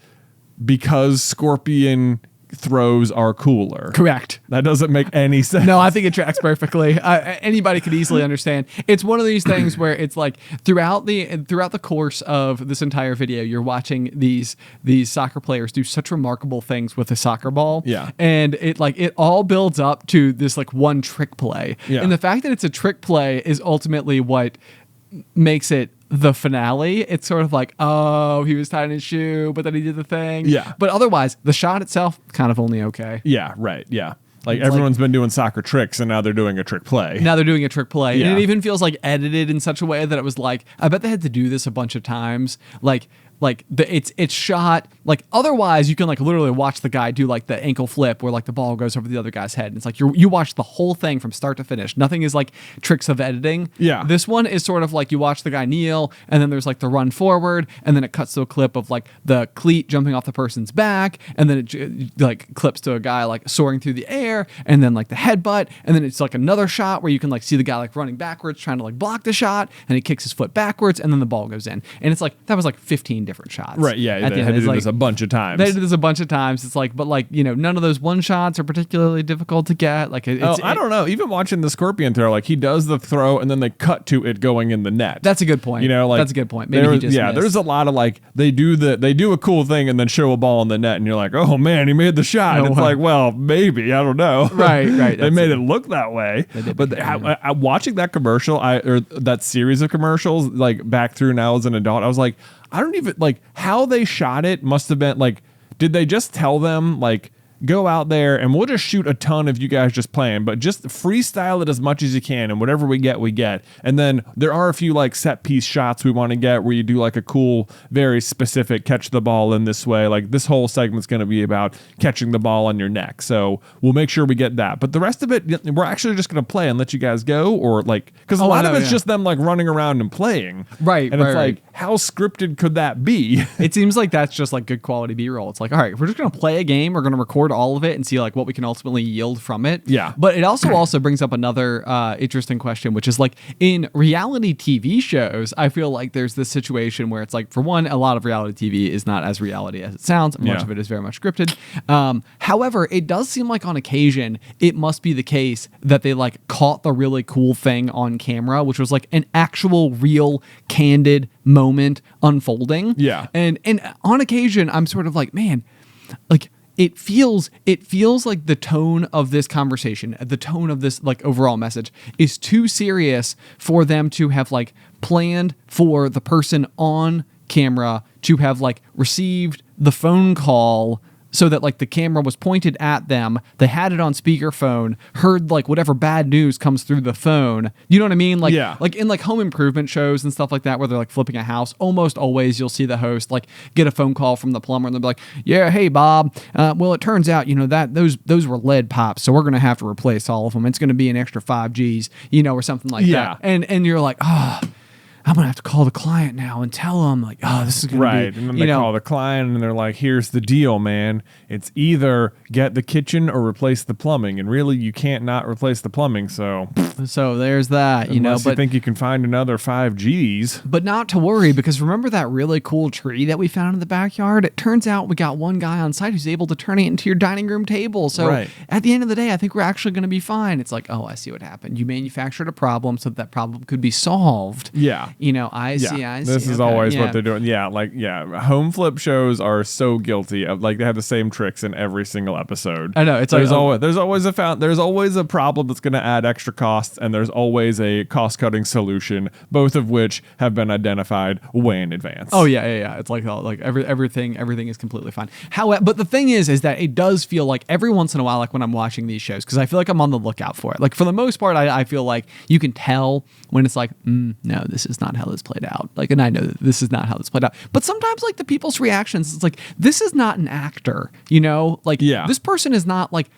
because Scorpion throws are cooler. Correct. That doesn't make any sense. No, I think it tracks perfectly. Anybody could easily understand. It's one of these things where it's like throughout the course of this entire video, you're watching these soccer players do such remarkable things with a soccer ball. Yeah. And it all builds up to this like one trick play. Yeah. And the fact that it's a trick play is ultimately what makes it the finale. It's sort of like, oh, he was tying his shoe, but then he did the thing. Yeah. But otherwise, the shot itself, kind of only okay. Yeah, right. Yeah. Like everyone's been doing soccer tricks and now they're doing a trick play. Now they're doing a trick play. Yeah. And it even feels like edited in such a way that it was like, I bet they had to do this a bunch of times. Like it's shot like otherwise you can like literally watch the guy do like the ankle flip where like the ball goes over the other guy's head and it's like you watch the whole thing from start to finish. Nothing is like tricks of editing. Yeah. This one is sort of like you watch the guy kneel and then there's like the run forward and then it cuts to a clip of like the cleat jumping off the person's back and then it like clips to a guy like soaring through the air and then like the headbutt and then it's like another shot where you can like see the guy like running backwards trying to like block the shot and he kicks his foot backwards and then the ball goes in and it's like that was like 15 different shots. Right. Yeah. They had to do this a bunch of times. They did this a bunch of times. It's like, but like, you know, none of those one shots are particularly difficult to get. Like, I don't know. Even watching the scorpion throw, like he does the throw and then they cut to it going in the net. That's a good point. You know, like that's a good point. Maybe he just missed. There's a lot of like they do a cool thing and then show a ball in the net and you're like, oh man, he made the shot. And it's like, well, maybe I don't know. Right. They made it look that way. But watching that commercial, or that series of commercials, like back through now as an adult, I was like, I don't even like how they shot it. Must have been like, did they just tell them like, go out there and we'll just shoot a ton of you guys just playing, but just freestyle it as much as you can and whatever we get, we get. And then there are a few like set piece shots we want to get where you do like a cool, very specific catch the ball in this way. Like this whole segment's going to be about catching the ball on your neck. So we'll make sure we get that. But the rest of it, we're actually just going to play and let you guys go, or like, because a lot of it's just them like running around and playing. Right. And it's like, how scripted could that be? It seems like that's just like good quality B-roll. It's like, all right, if we're just going to play a game, we're going to record all of it and see like what we can ultimately yield from it. Yeah. But it also brings up another interesting question, which is like in reality TV shows, I feel like there's this situation where it's like, for one, a lot of reality TV is not as reality as it sounds. Much of it is very much scripted. However, it does seem like on occasion, it must be the case that they like caught the really cool thing on camera, which was like an actual real candid moment unfolding. Yeah. And on occasion, I'm sort of like, man, like it feels like the tone of this conversation, the tone of this like overall message is too serious for them to have like planned for the person on camera to have like received the phone call so that like the camera was pointed at them. They had it on speakerphone, heard like whatever bad news comes through the phone. You know what I mean? Like, like in like home improvement shows and stuff like that, where they're like flipping a house, almost always you'll see the host like get a phone call from the plumber and they'll be like, yeah, hey Bob. Well, it turns out, you know, that those were lead pipes. So we're going to have to replace all of them. It's going to be an extra 5 Gs, you know, or something like that. And you're like, I'm going to have to call the client now and tell them like, this is going to be... Right, and then they call the client and they're like, here's the deal, man. It's either get the kitchen or replace the plumbing. And really, you can't not replace the plumbing, so... So there's that, you know. Unless you think you can find another 5 Gs. But not to worry, because remember that really cool tree that we found in the backyard? It turns out we got one guy on site who's able to turn it into your dining room table. So at the end of the day, I think we're actually going to be fine. It's like, I see what happened. You manufactured a problem so that problem could be solved. Yeah. You know, I see. This is always what they're doing. Yeah, home flip shows are so guilty of like they have the same tricks in every single episode. I know. It's there's always a problem that's going to add extra costs, and there's always a cost-cutting solution, both of which have been identified way in advance. Oh yeah. It's like everything is completely fine. But the thing is that it does feel like every once in a while, like when I'm watching these shows, because I feel like I'm on the lookout for it. Like for the most part, I feel like you can tell when it's like, no, this is not how this played out. Like, and I know that this is not how this played out. But sometimes like the people's reactions, it's like, this is not an actor, you know? Like, this person is not like,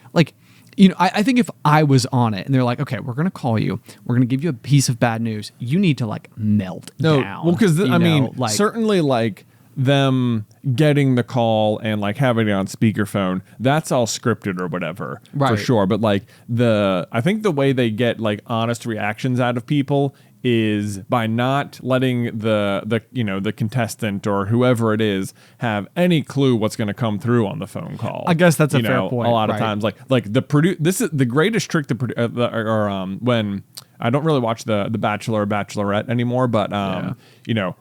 you know, I think if I was on it and they're like, okay, we're going to call you, we're going to give you a piece of bad news, you need to like melt down. Well, because certainly like them getting the call and like having it on speakerphone, that's all scripted or whatever, for sure. But like I think the way they get like honest reactions out of people is by not letting the contestant or whoever it is have any clue what's going to come through on the phone call. I guess that's a fair point. A lot of times, like this is the greatest trick when I don't really watch the Bachelor or Bachelorette anymore, but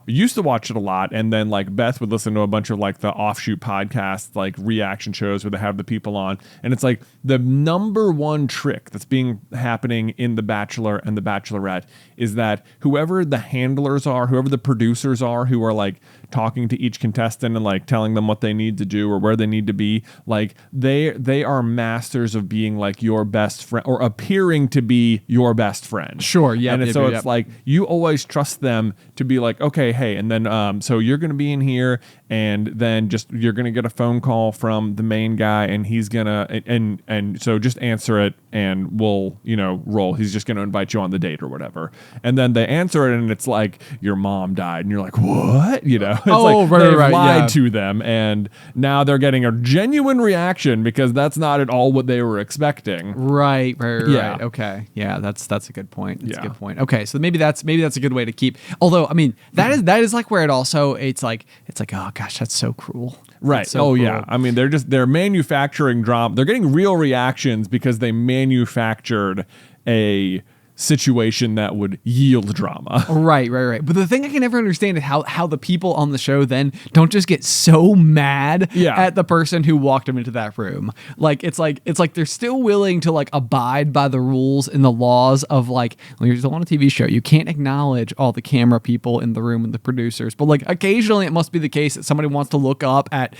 used to watch it a lot, and then like Beth would listen to a bunch of like the offshoot podcasts, like reaction shows where they have the people on, and it's like the number one trick that's happening in The Bachelor and The Bachelorette is that that whoever the handlers are, whoever the producers are who are like talking to each contestant and like telling them what they need to do or where they need to be, like they are masters of being like your best friend or appearing to be your best friend. Sure, yeah. And so it's like you always trust them to be like, okay, hey, and then so you're going to be in here, and then just you're going to get a phone call from the main guy, and he's gonna and so just answer it, and we'll roll. He's just going to invite you on the date or whatever, and then they answer it, and it's like your mom died, and you're like, what? It's like they've lied to them, and now they're getting a genuine reaction because that's not at all what they were expecting. Right. Okay. Yeah, that's a good point. That's a good point. Okay, so maybe that's a good way to keep. Although, I mean, that is like where it's like, oh gosh, that's so cruel. Right. So cruel. Yeah. I mean, they're manufacturing drama. They're getting real reactions because they manufactured a situation that would yield drama. Right. But the thing I can never understand is how the people on the show then don't just get so mad at the person who walked them into that room. Like it's like they're still willing to like abide by the rules and the laws of like, well, you're still on a TV show. You can't acknowledge all the camera people in the room and the producers. But like occasionally it must be the case that somebody wants to look up at,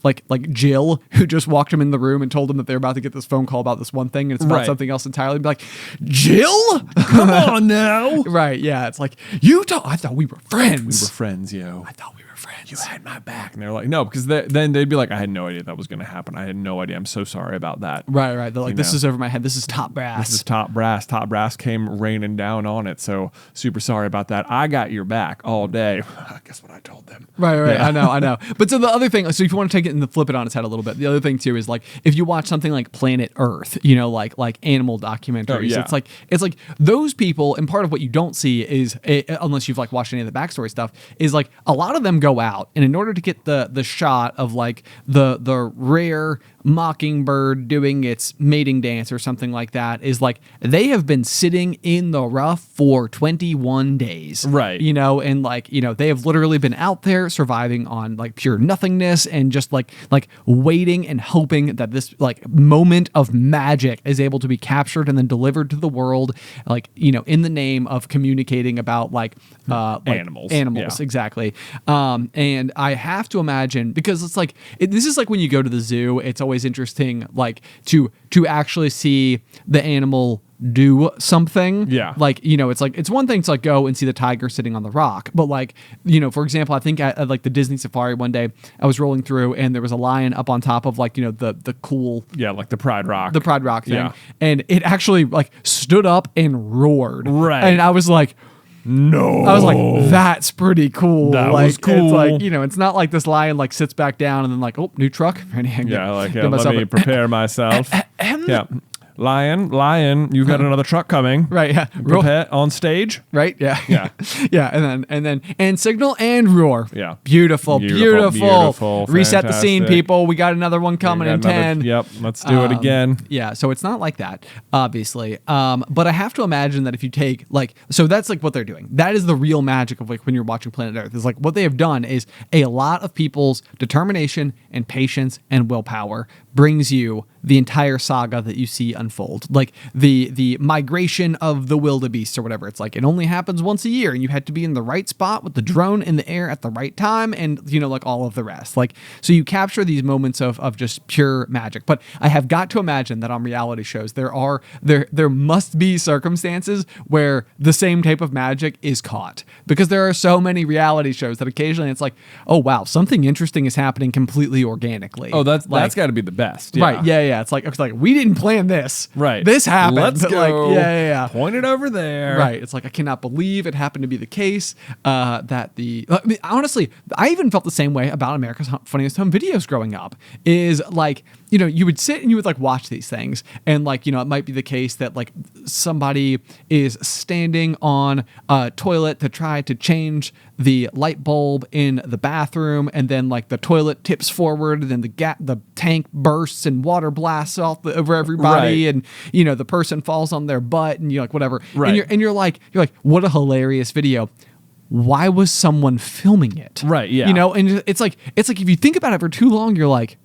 like Jill, who just walked him in the room and told him that they're about to get this phone call about this one thing and it's about something else entirely. Be like, Jill? Come on now. Right, yeah. It's like, I thought we were friends. We were friends, yo. I thought we were friends. You had my back. And they're like, no, because then they'd be like, I had no idea that was going to happen. I had no idea. I'm so sorry about that. Right. They're like, this is over my head. This is top brass. This is top brass. Top brass came raining down on it. So super sorry about that. I got your back all day. Guess what I told them. Right. Yeah. I know. But so the other thing, so if you want to take it and flip it on its head a little bit, the other thing too is like, if you watch something like Planet Earth, like animal documentaries, it's like those people, and part of what you don't see is, unless you've like watched any of the backstory stuff, is like a lot of them go out, and in order to get the shot of like the rare mockingbird doing its mating dance or something like that, is like they have been sitting in the rough for 21 days. Right. And like, they have literally been out there surviving on like pure nothingness and just like waiting and hoping that this like moment of magic is able to be captured and then delivered to the world, like, in the name of communicating about animals. Animals, exactly. And I have to imagine, because it's like, this is like when you go to the zoo, it's always interesting, like to actually see the animal do something. Yeah. Like, it's like, it's one thing to like go and see the tiger sitting on the rock, but like, for example, I think at like the Disney Safari one day, I was rolling through and there was a lion up on top of like, the cool. Yeah. Like the Pride Rock. The Pride Rock thing. Yeah. And it actually like stood up and roared. Right. And I was like, no. I was like, that's pretty cool. That like, was cool. It's like, it's not like this lion like sits back down and then like, oh, new truck. Let me prepare myself. Yeah. Lion, you've got another truck coming. Right, yeah. Prepare on stage. Right, yeah. Yeah. Yeah, and signal and roar. Yeah. Beautiful. Reset fantastic. the scene, people. We got another one coming in 10. Yep, let's do it again. Yeah, so it's not like that, obviously. But I have to imagine that if you take so that's like what they're doing. That is the real magic of like when you're watching Planet Earth. Is like what they have done is a lot of people's determination and patience and willpower brings you the entire saga that you see unfold. Like the migration of the wildebeest or whatever. It's like it only happens once a year and you had to be in the right spot with the drone in the air at the right time and like all of the rest. Like, so you capture these moments of just pure magic. But I have got to imagine that on reality shows there must be circumstances where the same type of magic is caught, because there are so many reality shows that occasionally it's like, oh wow, something interesting is happening completely organically. Oh, that's got to be the best. Yeah. Right. Yeah. It's like we didn't plan this. Right. This happened. Let's go. Like, yeah. Point it over there. Right. It's like I cannot believe it happened to be the case. Honestly, I even felt the same way about America's Funniest Home Videos growing up. Is like, you would sit and you would like watch these things, and like, it might be the case that like somebody is standing on a toilet to try to change the light bulb in the bathroom, and then like the toilet tips forward, and then the tank bursts and water blasts over everybody, right. And the person falls on their butt, and you're like, whatever, right. and you're like, what a hilarious video. Why was someone filming it? Right. Yeah. And it's like if you think about it for too long, you're like,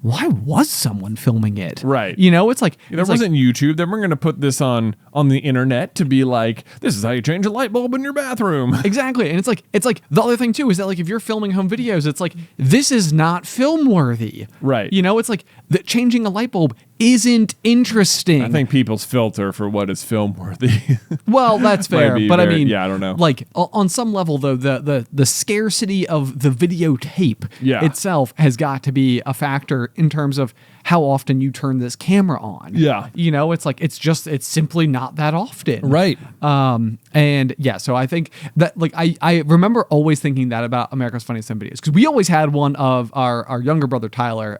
why was someone filming it? Right. You know, it's like There wasn't YouTube. Then we're going to put this on the internet to be like, this is how you change a light bulb in your bathroom. Exactly. And it's like the other thing too is that like if you're filming home videos, it's like this is not film worthy. Right. You know, it's like that changing a light bulb isn't interesting. I think people's filter for what is film worthy. Well, that's fair, but I mean, yeah, I don't know. Like on some level, though, the scarcity of the videotape itself has got to be a factor in terms of how often you turn this camera on. Yeah, you know, it's like it's simply not that often, right? And yeah, so I think that like I remember always thinking that about America's Funniest Home Videos because we always had one of our younger brother Tyler,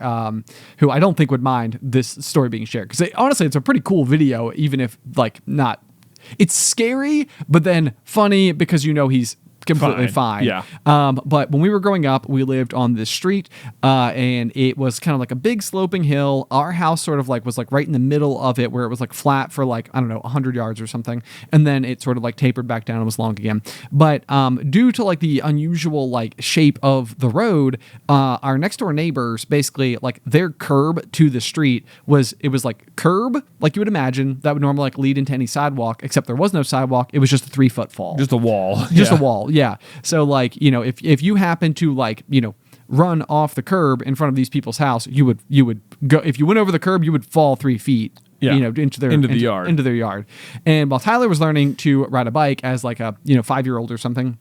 who I don't think would mind this story being shared because honestly, it's a pretty cool video, even if like not. It's scary, but then funny because you know he's completely fine. Yeah. But when we were growing up, we lived on this street, and it was kind of like a big sloping hill. Our house sort of like was like right in the middle of it, where it was like flat for like I don't know 100 yards or something, and then it sort of like tapered back down and was long again. But due to like the unusual like shape of the road, our next door neighbors basically like their curb to the street was like curb like you would imagine that would normally like lead into any sidewalk, except there was no sidewalk. It was just a 3-foot fall, just a wall, just a wall. Yeah. So like, you know, if you happen to like, you know, run off the curb in front of these people's house, you would go, if you went over the curb, you would fall 3 feet, you know, into their yard. And while Tyler was learning to ride a bike as like a, you know, 5-year-old or something,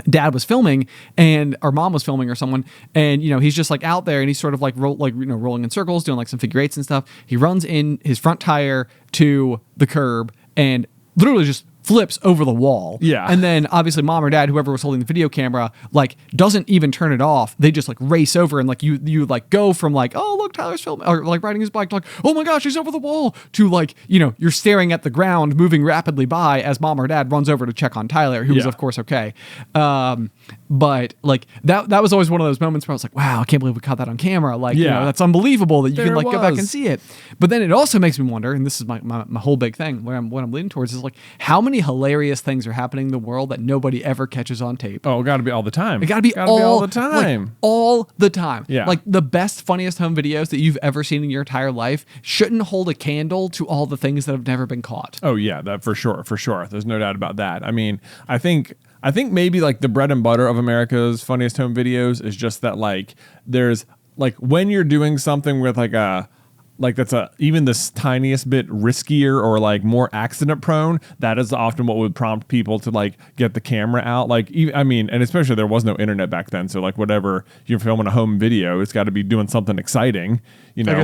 Dad was filming and our mom was filming or someone, and you know he's just like out there and he's sort of like rolling in circles, doing like some figure eights and stuff. He runs in his front tire to the curb and literally just flips over the wall. Yeah. And then obviously mom or dad, whoever was holding the video camera, like doesn't even turn it off. They just like race over and like you like go from like, oh look, Tyler's filming or like riding his bike to like, oh my gosh, he's over the wall, to like, you know, you're staring at the ground moving rapidly by as mom or dad runs over to check on Tyler, who was of course okay. But like that was always one of those moments where I was like, wow, I can't believe we caught that on camera. Like, you know, that's unbelievable that you can like go back and see it. But then it also makes me wonder, and this is my whole big thing what I'm leaning towards is like how many hilarious things are happening in the world that nobody ever catches on tape. Oh, it got to be all the time. It got to be all the time. Like, all the time. Yeah. Like the best, funniest home videos that you've ever seen in your entire life shouldn't hold a candle to all the things that have never been caught. Oh yeah, that for sure. There's no doubt about that. I mean, I think maybe like the bread and butter of America's Funniest Home Videos is just that like there's like when you're doing something with like a like that's even the tiniest bit riskier or like more accident prone, that is often what would prompt people to like get the camera out. Like, I mean, and especially there was no internet back then. So like whatever you're filming a home video, it's got to be doing something exciting, you know,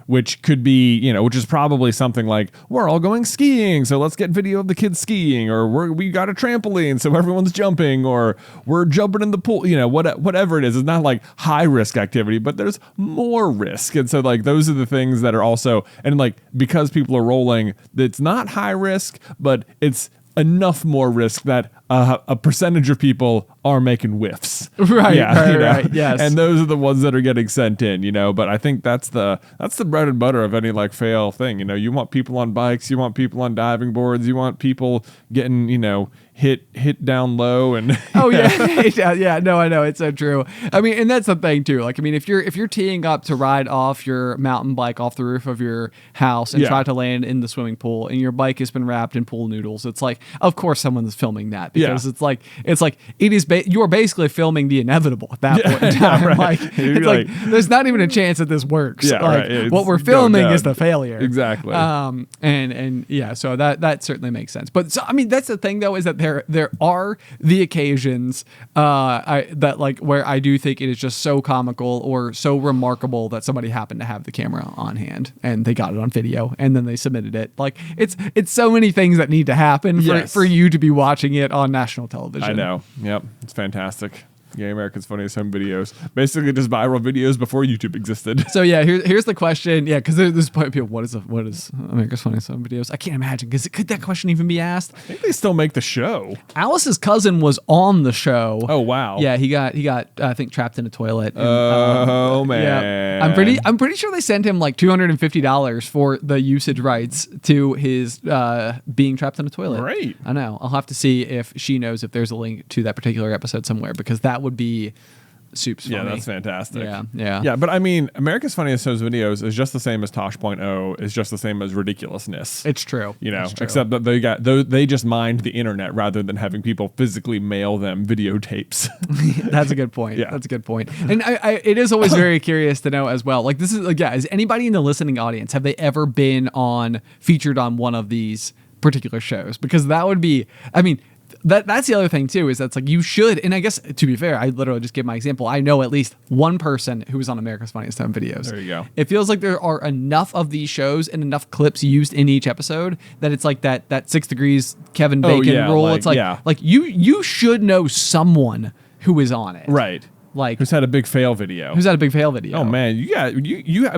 which could be, you know, which is probably something like we're all going skiing. So let's get video of the kids skiing, or we got a trampoline. So everyone's jumping, or we're jumping in the pool, you know, whatever it is. It's not like high risk activity, but there's more risk. And so like those are the things that are also, and like because people are rolling, it's not high risk, but it's enough more risk that a percentage of people are making whiffs. Right, yeah, right, yes. And those are the ones that are getting sent in, you know. But I think that's the bread and butter of any like fail thing. You know, you want people on bikes, you want people on diving boards, you want people getting, you know, hit down low and oh yeah no, I know, it's so true. I mean, and that's the thing too, like I mean if you're teeing up to ride off your mountain bike off the roof of your house and try to land in the swimming pool and your bike has been wrapped in pool noodles, it's like of course someone's filming that because it's like it is you're basically filming the inevitable at that point in time. Right. Like it's like there's not even a chance that this works. What we're filming is the failure. Exactly. And yeah, so that certainly makes sense. But so I mean that's the thing though, is that there are the occasions that like where I do think it is just so comical or so remarkable that somebody happened to have the camera on hand and they got it on video and then they submitted it. Like it's so many things that need to happen for you to be watching it on national television. I know. Yep. It's fantastic. Yeah, America's Funniest Home Videos. Basically just viral videos before YouTube existed. So yeah, here's the question. Yeah, because there's probably people, what is America's Funniest Home Videos? I can't imagine, because could that question even be asked? I think they still make the show. Alice's cousin was on the show. Oh wow. Yeah, he got I think trapped in a toilet. And, man. Yeah. I'm pretty sure they sent him like $250 for the usage rights to his being trapped in a toilet. Great. I know. I'll have to see if she knows if there's a link to that particular episode somewhere, because that would be soup's funny. Yeah, that's fantastic. Yeah. Yeah, but I mean, America's Funniest Homes videos is just the same as Tosh.0, is just the same as ridiculousness. It's true. You know, It's true. except that they just mined the internet rather than having people physically mail them videotapes. That's a good point. Yeah. That's a good point. And it is always very curious to know as well. Like, this is like, yeah, is anybody in the listening audience, have they ever been featured on one of these particular shows? Because that would be, I mean, that's the other thing too, is that's like, you should, and I guess to be fair, I literally just give my example. I know at least one person who was on America's Funniest Home Videos. There you go. It feels like there are enough of these shows and enough clips used in each episode that it's like that 6 Degrees Kevin Bacon rule. Like, it's like you should know someone who is on it. Right. Like, Who's had a big fail video. who's had a big fail video. Oh man, I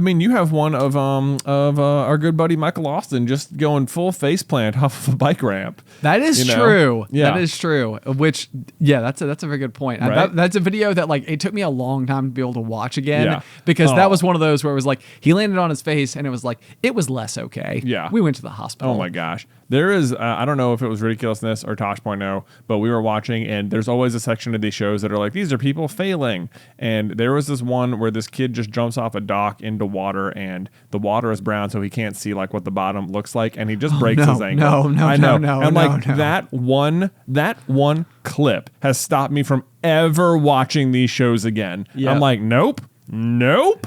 mean, you have one of our good buddy Michael Austin just going full face plant off of a bike ramp. That is You know? true. Yeah. That is true. Which, yeah, that's a very good point. Right? That's a video that, like, it took me a long time to be able to watch again. Yeah. Because that was one of those where it was like, he landed on his face and it was like, it was less okay. Yeah. We went to the hospital. Oh my gosh. There is, I don't know if it was Ridiculousness or Tosh.0, but we were watching, and there's always a section of these shows that are like, these are people failing. And there was this one where this kid just jumps off a dock into water, and the water is brown, so he can't see like what the bottom looks like, and he just breaks his ankle. No. That one clip has stopped me from ever watching these shows again. Yeah. I'm like, nope.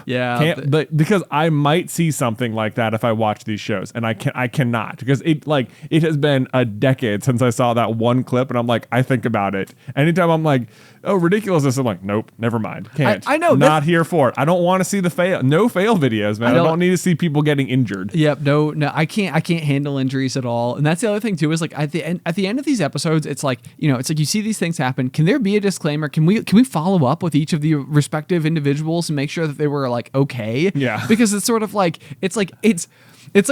Yeah. Because I might see something like that if I watch these shows, and I cannot, because it has been a decade since I saw that one clip, and I'm like, I think about it anytime I'm like, oh, ridiculousness, I'm like, nope, never mind, can't. I know, not here for it. I don't want to see the fail videos, man. I don't need to see people getting injured. Yep. No, I can't handle injuries at all. And that's the other thing too, is like at the end of these episodes, it's like, it's like you see these things happen. Can there be a disclaimer? Can we follow up with each of the respective individuals and make sure that they were like okay? Yeah. Because it's sort of like it's like I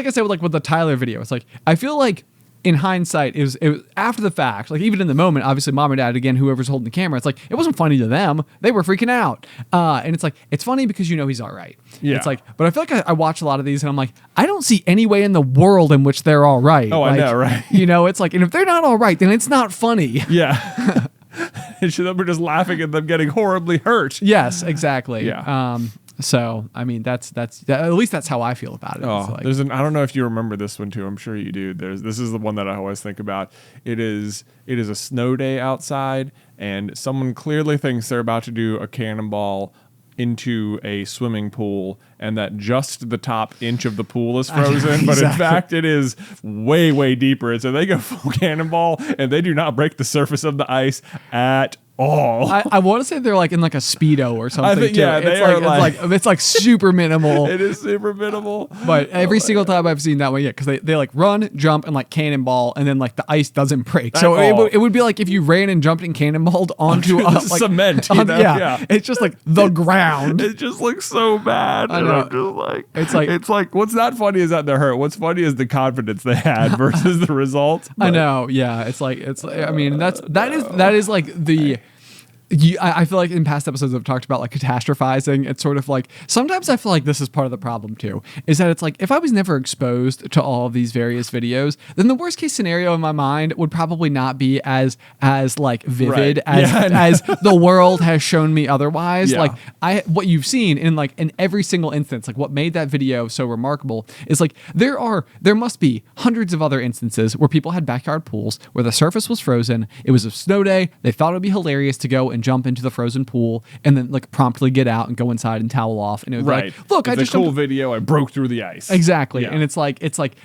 said with the Tyler video. It's like, I feel like in hindsight, it was after the fact, like even in the moment, obviously mom or dad, again, whoever's holding the camera, it's like, it wasn't funny to them. They were freaking out. And it's like, it's funny because he's all right. Yeah. It's like, but I feel like I watch a lot of these and I'm like, I don't see any way in the world in which they're all right. Oh, like, I know, right? It's like, and if they're not all right, then it's not funny. Yeah. We're just laughing at them getting horribly hurt. Yes, exactly. Yeah. So, I mean, that's at least that's how I feel about it. Oh, It's like, I don't know if you remember this one too. I'm sure you do. This is the one that I always think about. It is a snow day outside, and someone clearly thinks they're about to do a cannonball into a swimming pool, and that just the top inch of the pool is frozen, but in fact it is way, way deeper. And so they go full cannonball, and they do not break the surface of the ice at all. I want to say they're like in like a Speedo or something. I think, too. yeah, they are it's like super minimal. It is super minimal. But every single time I've seen that one, because they like run, jump, and like cannonball, and then like the ice doesn't break. So it would be like if you ran and jumped and cannonballed onto like, cement. Yeah, it's just like the ground. It just looks so bad. I know. And I'm just It's like what's not funny is that they're hurt. What's funny is the confidence they had versus the results. I know. Yeah, I mean, that is like the. I feel like in past episodes I've talked about like catastrophizing. It's sort of like, sometimes I feel like this is part of the problem too, is that it's like, if I was never exposed to all of these various videos, then the worst case scenario in my mind would probably not be as like vivid as the world has shown me otherwise. Yeah. Like what you've seen in every single instance, like what made that video so remarkable is like, there must be hundreds of other instances where people had backyard pools where the surface was frozen. It was a snow day. They thought it would be hilarious to go and jump into the frozen pool and then like promptly get out and go inside and towel off, and it would be like, look, it's I just a cool video. I broke through the ice. Exactly. Yeah. And it's like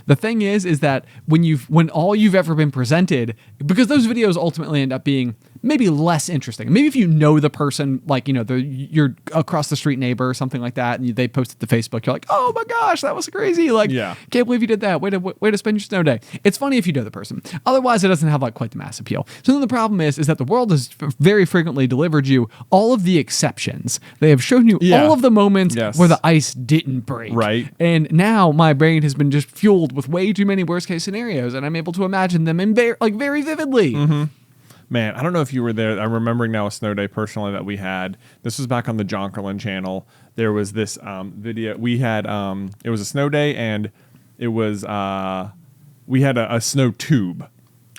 the thing is that when all you've ever been presented, because those videos ultimately end up being maybe less interesting. Maybe if you know the person, like, your across the street neighbor or something like that, and they post it to Facebook, you're like, oh my gosh, that was crazy. Like, can't believe you did that. Way to spend your snow day. It's funny if you know the person. Otherwise, it doesn't have like quite the mass appeal. So then the problem is that the world has very frequently delivered you all of the exceptions. They have shown you all of the moments where the ice didn't break. Right. And now my brain has been just fueled with way too many worst case scenarios, and I'm able to imagine them in very vividly. Mm-hmm. Man, I don't know if you were there. I'm remembering now a snow day personally that we had. This was back on the John Carlin channel. There was this video. We had, it was a snow day, and it was, we had a snow tube.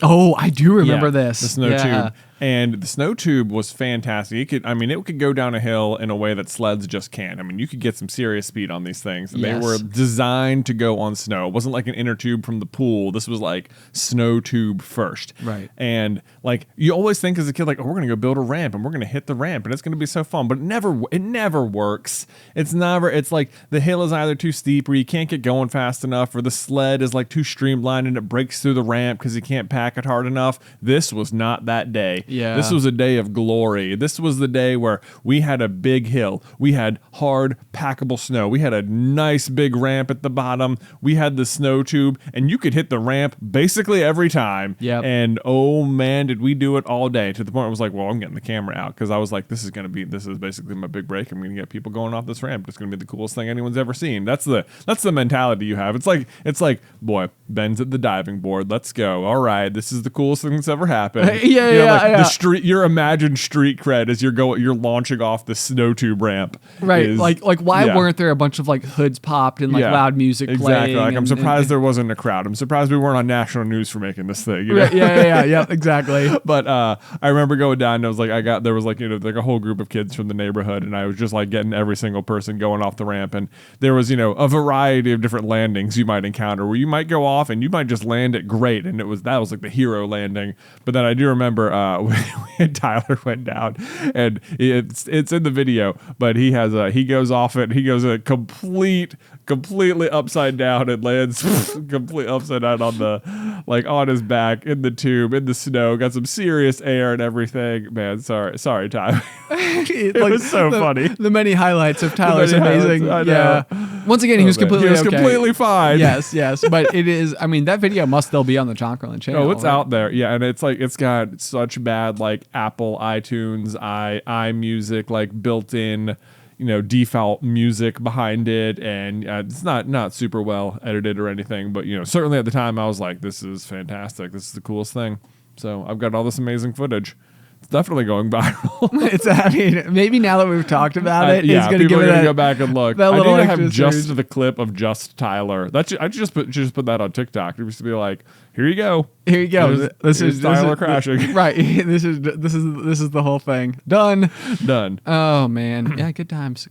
Oh, I do remember this. The snow tube. And the snow tube was fantastic. It could go down a hill in a way that sleds just can't. I mean, you could get some serious speed on these things. And they were designed to go on snow. It wasn't like an inner tube from the pool. This was like snow tube first. Right. And like you always think as a kid, like, oh, we're gonna go build a ramp and we're gonna hit the ramp and it's gonna be so fun. But it never works. It's like the hill is either too steep or you can't get going fast enough, or the sled is like too streamlined and it breaks through the ramp because you can't pack it hard enough. This was not that day. Yeah. This was a day of glory. This was the day where we had a big hill. We had hard, packable snow. We had a nice big ramp at the bottom. We had the snow tube, and you could hit the ramp basically every time. Yep. And oh man, did we do it all day, to the point where I was like, well, I'm getting the camera out, because I was like, this is basically my big break. I'm going to get people going off this ramp. It's going to be the coolest thing anyone's ever seen. That's the mentality you have. It's like, boy, Ben's at the diving board. Let's go. All right, this is the coolest thing that's ever happened. Yeah. The street, your imagined street cred as you're launching off the snow tube ramp. Right. Why weren't there a bunch of like hoods popped and like loud music playing? Exactly. Like, I'm surprised there wasn't a crowd. I'm surprised we weren't on national news for making this thing. You know? Right, yeah, exactly. But I remember going down and there was like a whole group of kids from the neighborhood, and I was just like getting every single person going off the ramp, and there was a variety of different landings you might encounter where you might go off and you might just land it great, and that was like the hero landing. But then I do remember when Tyler went down, and it's in the video, but he goes off it, he goes completely upside down and lands completely upside down on his back in the tube in the snow, got some serious air and everything. Man, sorry Tyler. It was so funny. The many highlights of Tyler's amazing. Yeah. Once again, he was completely fine. Yes, but it is. I mean, that video must still be on the Carlin channel. Oh, it's out there. Yeah, and it's got such bad like Apple iTunes, iMusic like built-in default music behind it, and it's not super well edited or anything, but certainly at the time I was like, this is fantastic, this is the coolest thing. So I've got all this amazing footage. It's definitely going viral. Maybe now that we've talked about it, yeah, people are gonna go back and look. I need to have just the clip of just Tyler. I just put that on TikTok. It used to be like, here you go. This is Tyler crashing. Right. This is the whole thing. Done. Oh man. Yeah. Good times.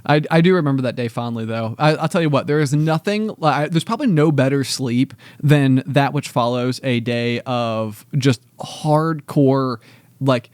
I do remember that day fondly, though. I'll tell you what. There is nothing. There's probably no better sleep than that which follows a day of just hardcore like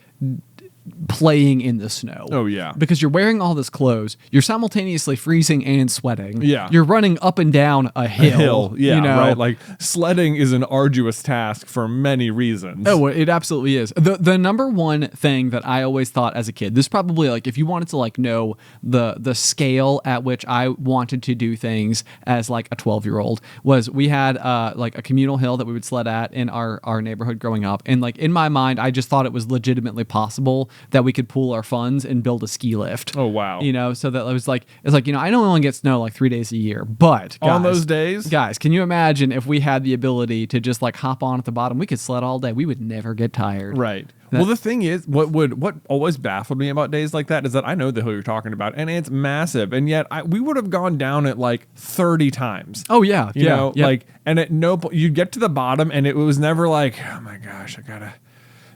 playing in the snow. Oh yeah. Because you're wearing all this clothes, you're simultaneously freezing and sweating. Yeah. You're running up and down a hill. Yeah, right. Like sledding is an arduous task for many reasons. Oh, it absolutely is. The number one thing that I always thought as a kid, this probably like if you wanted to like know the scale at which I wanted to do things as like a 12-year-old, was we had like a communal hill that we would sled at in our neighborhood growing up, and like in my mind I just thought it was legitimately possible that we could pool our funds and build a ski lift. Oh wow. So that it's like I don't only get snow like 3 days a year, but on those days, guys, can you imagine if we had the ability to just like hop on at the bottom? We could sled all day. We would never get tired. Right. Well, the thing is, what always baffled me about days like that is that I know the hill you're talking about, and it's massive, and yet we would have gone down it like 30 times. Oh yeah, like, and at no point you'd get to the bottom, and it was never like, oh my gosh,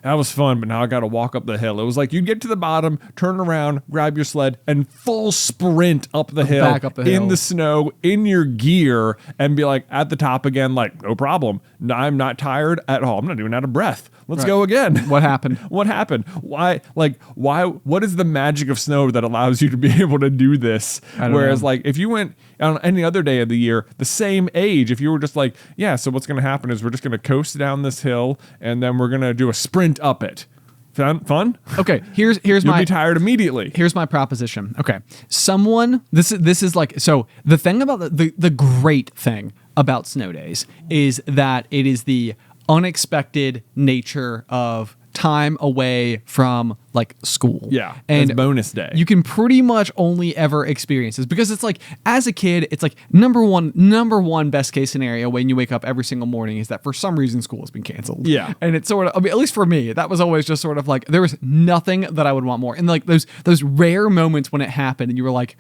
that was fun, but now I got to walk up the hill. It was like you'd get to the bottom, turn around, grab your sled, and full sprint up the hill, back up the hill, in the snow, in your gear, and be like at the top again, like, no problem. I'm not tired at all. I'm not even out of breath. Let's go again. What happened? Why? What is the magic of snow that allows you to be able to do this? Whereas, like, if you went on any other day of the year, the same age, if you were just like, yeah, so what's going to happen is we're just going to coast down this hill, and then we're going to do a sprint up it. Fun? Okay, here's You'll my... be tired immediately. Here's my proposition. Okay, this is like, so the thing about the great thing about snow days is that it is the unexpected nature of time away from like school. Yeah, and bonus day. You can pretty much only ever experience this because it's like, as a kid, it's like number one best case scenario when you wake up every single morning is that for some reason school has been canceled. Yeah, and it's sort of, I mean, at least for me, that was always just sort of like there was nothing that I would want more. And like those rare moments when it happened, and you were like,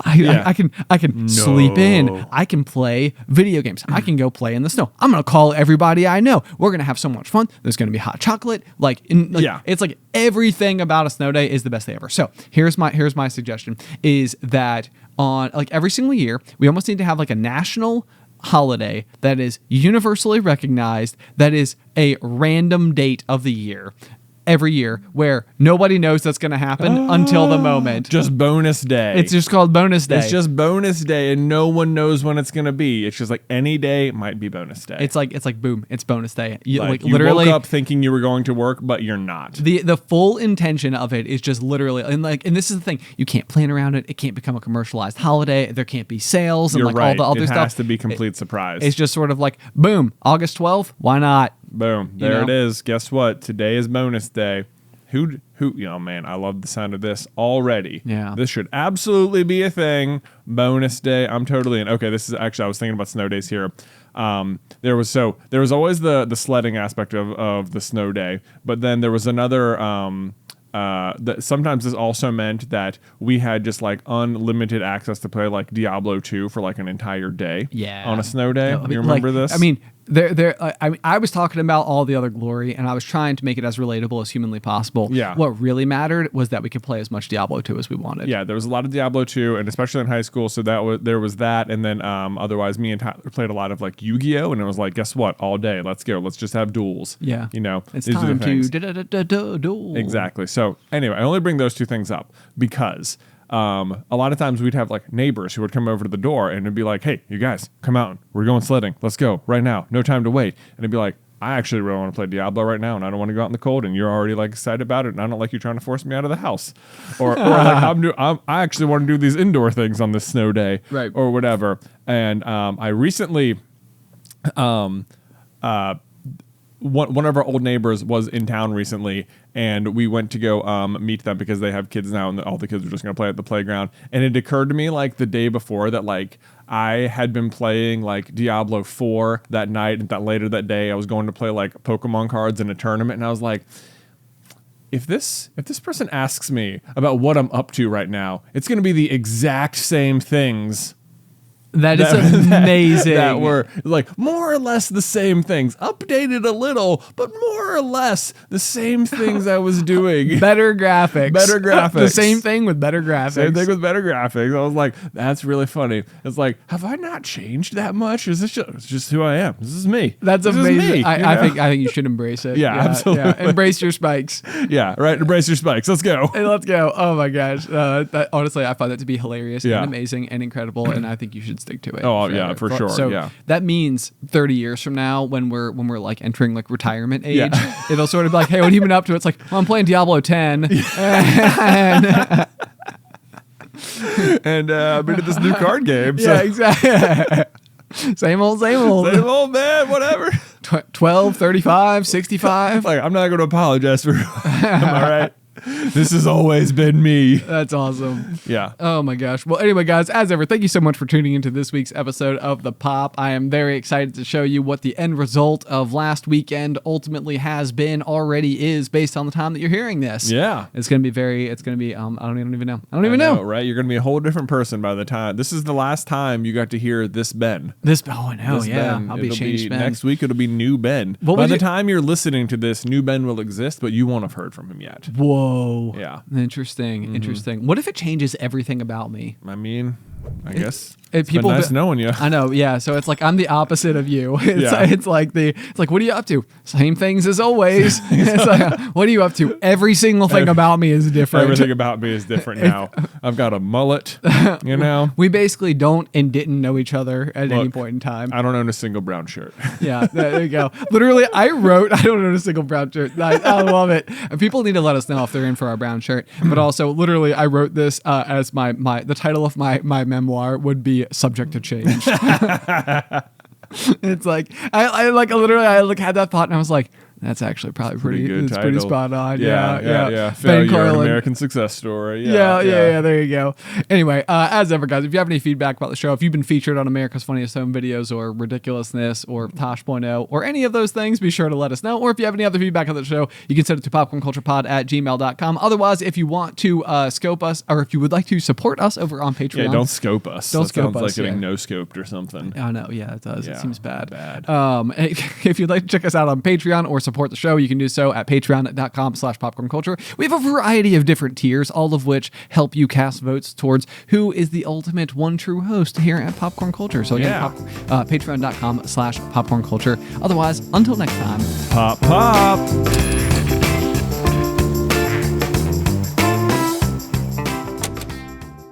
I can sleep in. I can play video games. I can go play in the snow. I'm gonna call everybody I know. We're gonna have so much fun. There's gonna be hot chocolate. It's like everything about a snow day is the best day ever. So here's my suggestion: is that on like every single year, we almost need to have like a national holiday that is universally recognized, that is a random date of the year. Every year, where nobody knows that's going to happen until the moment. Just bonus day. It's just called bonus day. It's just bonus day, and no one knows when it's going to be. It's just like any day might be bonus day. It's like boom, it's bonus day. You literally woke up thinking you were going to work, but you're not. The full intention of it is just literally, and this is the thing, you can't plan around it. It can't become a commercialized holiday. There can't be sales and you're like right. all the other stuff. It has to be complete surprise. It's just sort of like boom, August 12th. Why not? Boom. There it is. Guess what? Today is bonus day. Who, man, I love the sound of this already. Yeah. This should absolutely be a thing. Bonus day. I'm totally in. Okay, this is actually, I was thinking about snow days here. There was always the sledding aspect of the snow day, but then there was another, that sometimes this also meant that we had just like unlimited access to play like Diablo 2 for like an entire day. Yeah. On a snow day. No, You remember this? I mean, I was talking about all the other glory, and I was trying to make it as relatable as humanly possible. Yeah. What really mattered was that we could play as much Diablo 2 as we wanted. Yeah, there was a lot of Diablo 2, and especially in high school. So there was that, and then otherwise, me and Tyler played a lot of like Yu-Gi-Oh, and it was like, guess what? All day, let's go, let's just have duels. Yeah, it's time to duel. Exactly. So anyway, I only bring those two things up because a lot of times we'd have like neighbors who would come over to the door and it'd be like, hey, you guys, come out. We're going sledding. Let's go right now. No time to wait. And it'd be like, I actually really want to play Diablo right now, and I don't want to go out in the cold, and you're already like excited about it, and I don't like you trying to force me out of the house, or like I actually want to do these indoor things on this snow day, right, or whatever. And I recently, one of our old neighbors was in town recently, and we went to go meet them because they have kids now, and all the kids were just going to play at the playground. And it occurred to me like the day before that like I had been playing like Diablo 4 that night, and that later that day I was going to play like Pokemon cards in a tournament, and I was like, if this person asks me about what I'm up to right now, it's going to be the exact same things. That is amazing. That were like more or less the same things, updated a little, but more or less the same things I was doing. Better graphics. The same thing with better graphics. Same thing with better graphics. I was like, that's really funny. It's like, have I not changed that much? Is this it's just who I am? This is me. That's this amazing. Is me, I think you should embrace it. Yeah, absolutely. Yeah. Embrace your spikes. Yeah, right. Embrace your spikes. Let's go. Hey, let's go. Oh my gosh. Honestly, I find that to be hilarious and amazing and incredible, and I think you should stick to it. Oh yeah, for sure. So that means 30 years from now, when we're like entering like retirement age, it'll sort of be like, hey, what have you been up to? It's like, well, I'm playing Diablo 10. And I've been at this new card game. So. Yeah, exactly. Same old. Same old, man, whatever. 12, 35, 65. Like, I'm not going to apologize for am I right? This has always been me. That's awesome. Yeah. Oh my gosh. Well, anyway, guys, as ever, thank you so much for tuning into this week's episode of The Pop. I am very excited to show you what the end result of last weekend ultimately has been, already is, based on the time that you're hearing this. Yeah. It's going to be, I don't even know. I don't even know. Right? You're going to be a whole different person by the time. This is the last time you got to hear this Ben. Oh, I know. Yeah. Ben. I'll be changed Ben. Next week, it'll be new Ben. By the time you're listening to this, new Ben will exist, but you won't have heard from him yet. Whoa. Yeah. Interesting. What if it changes everything about me? I mean, I guess it's been nice knowing you. I know, yeah. So it's like I'm the opposite of you. It's like what are you up to? Same things as always. It's like, what are you up to? Every single thing about me is different. Everything about me is different now. I've got a mullet, you know. We basically don't and didn't know each other at any point in time. I don't own a single brown shirt. Yeah, there you go. Literally, I don't own a single brown shirt. I love it. And people need to let us know if they're in for our brown shirt. But also, literally, I wrote this as the title of my memoir would be subject to change. It's like I literally had that thought and I was like, That's actually probably Pretty good it's title. pretty spot on. Yeah. Ben Failure, Carlin. an American success story. Yeah, there you go. Anyway, as ever, guys, if you have any feedback about the show, if you've been featured on America's Funniest Home Videos or Ridiculousness or Tosh.0 or any of those things, be sure to let us know. Or if you have any other feedback on the show, you can send it to popcornculturepod@gmail.com. Otherwise, if you want to scope us, or if you would like to support us over on Patreon. Yeah, don't scope us. Don't that scope sounds like us, getting yeah. no-scoped or something. I know, yeah, it does. It Yeah, seems bad. bad. If you'd like to check us out on Patreon or support the show, you can do so at patreon.com/popcornculture. We have a variety of different tiers, all of which help you cast votes towards who is the ultimate one true host here at Popcorn Culture. So again, patreon.com/popcornculture. Otherwise, until next time. Pop.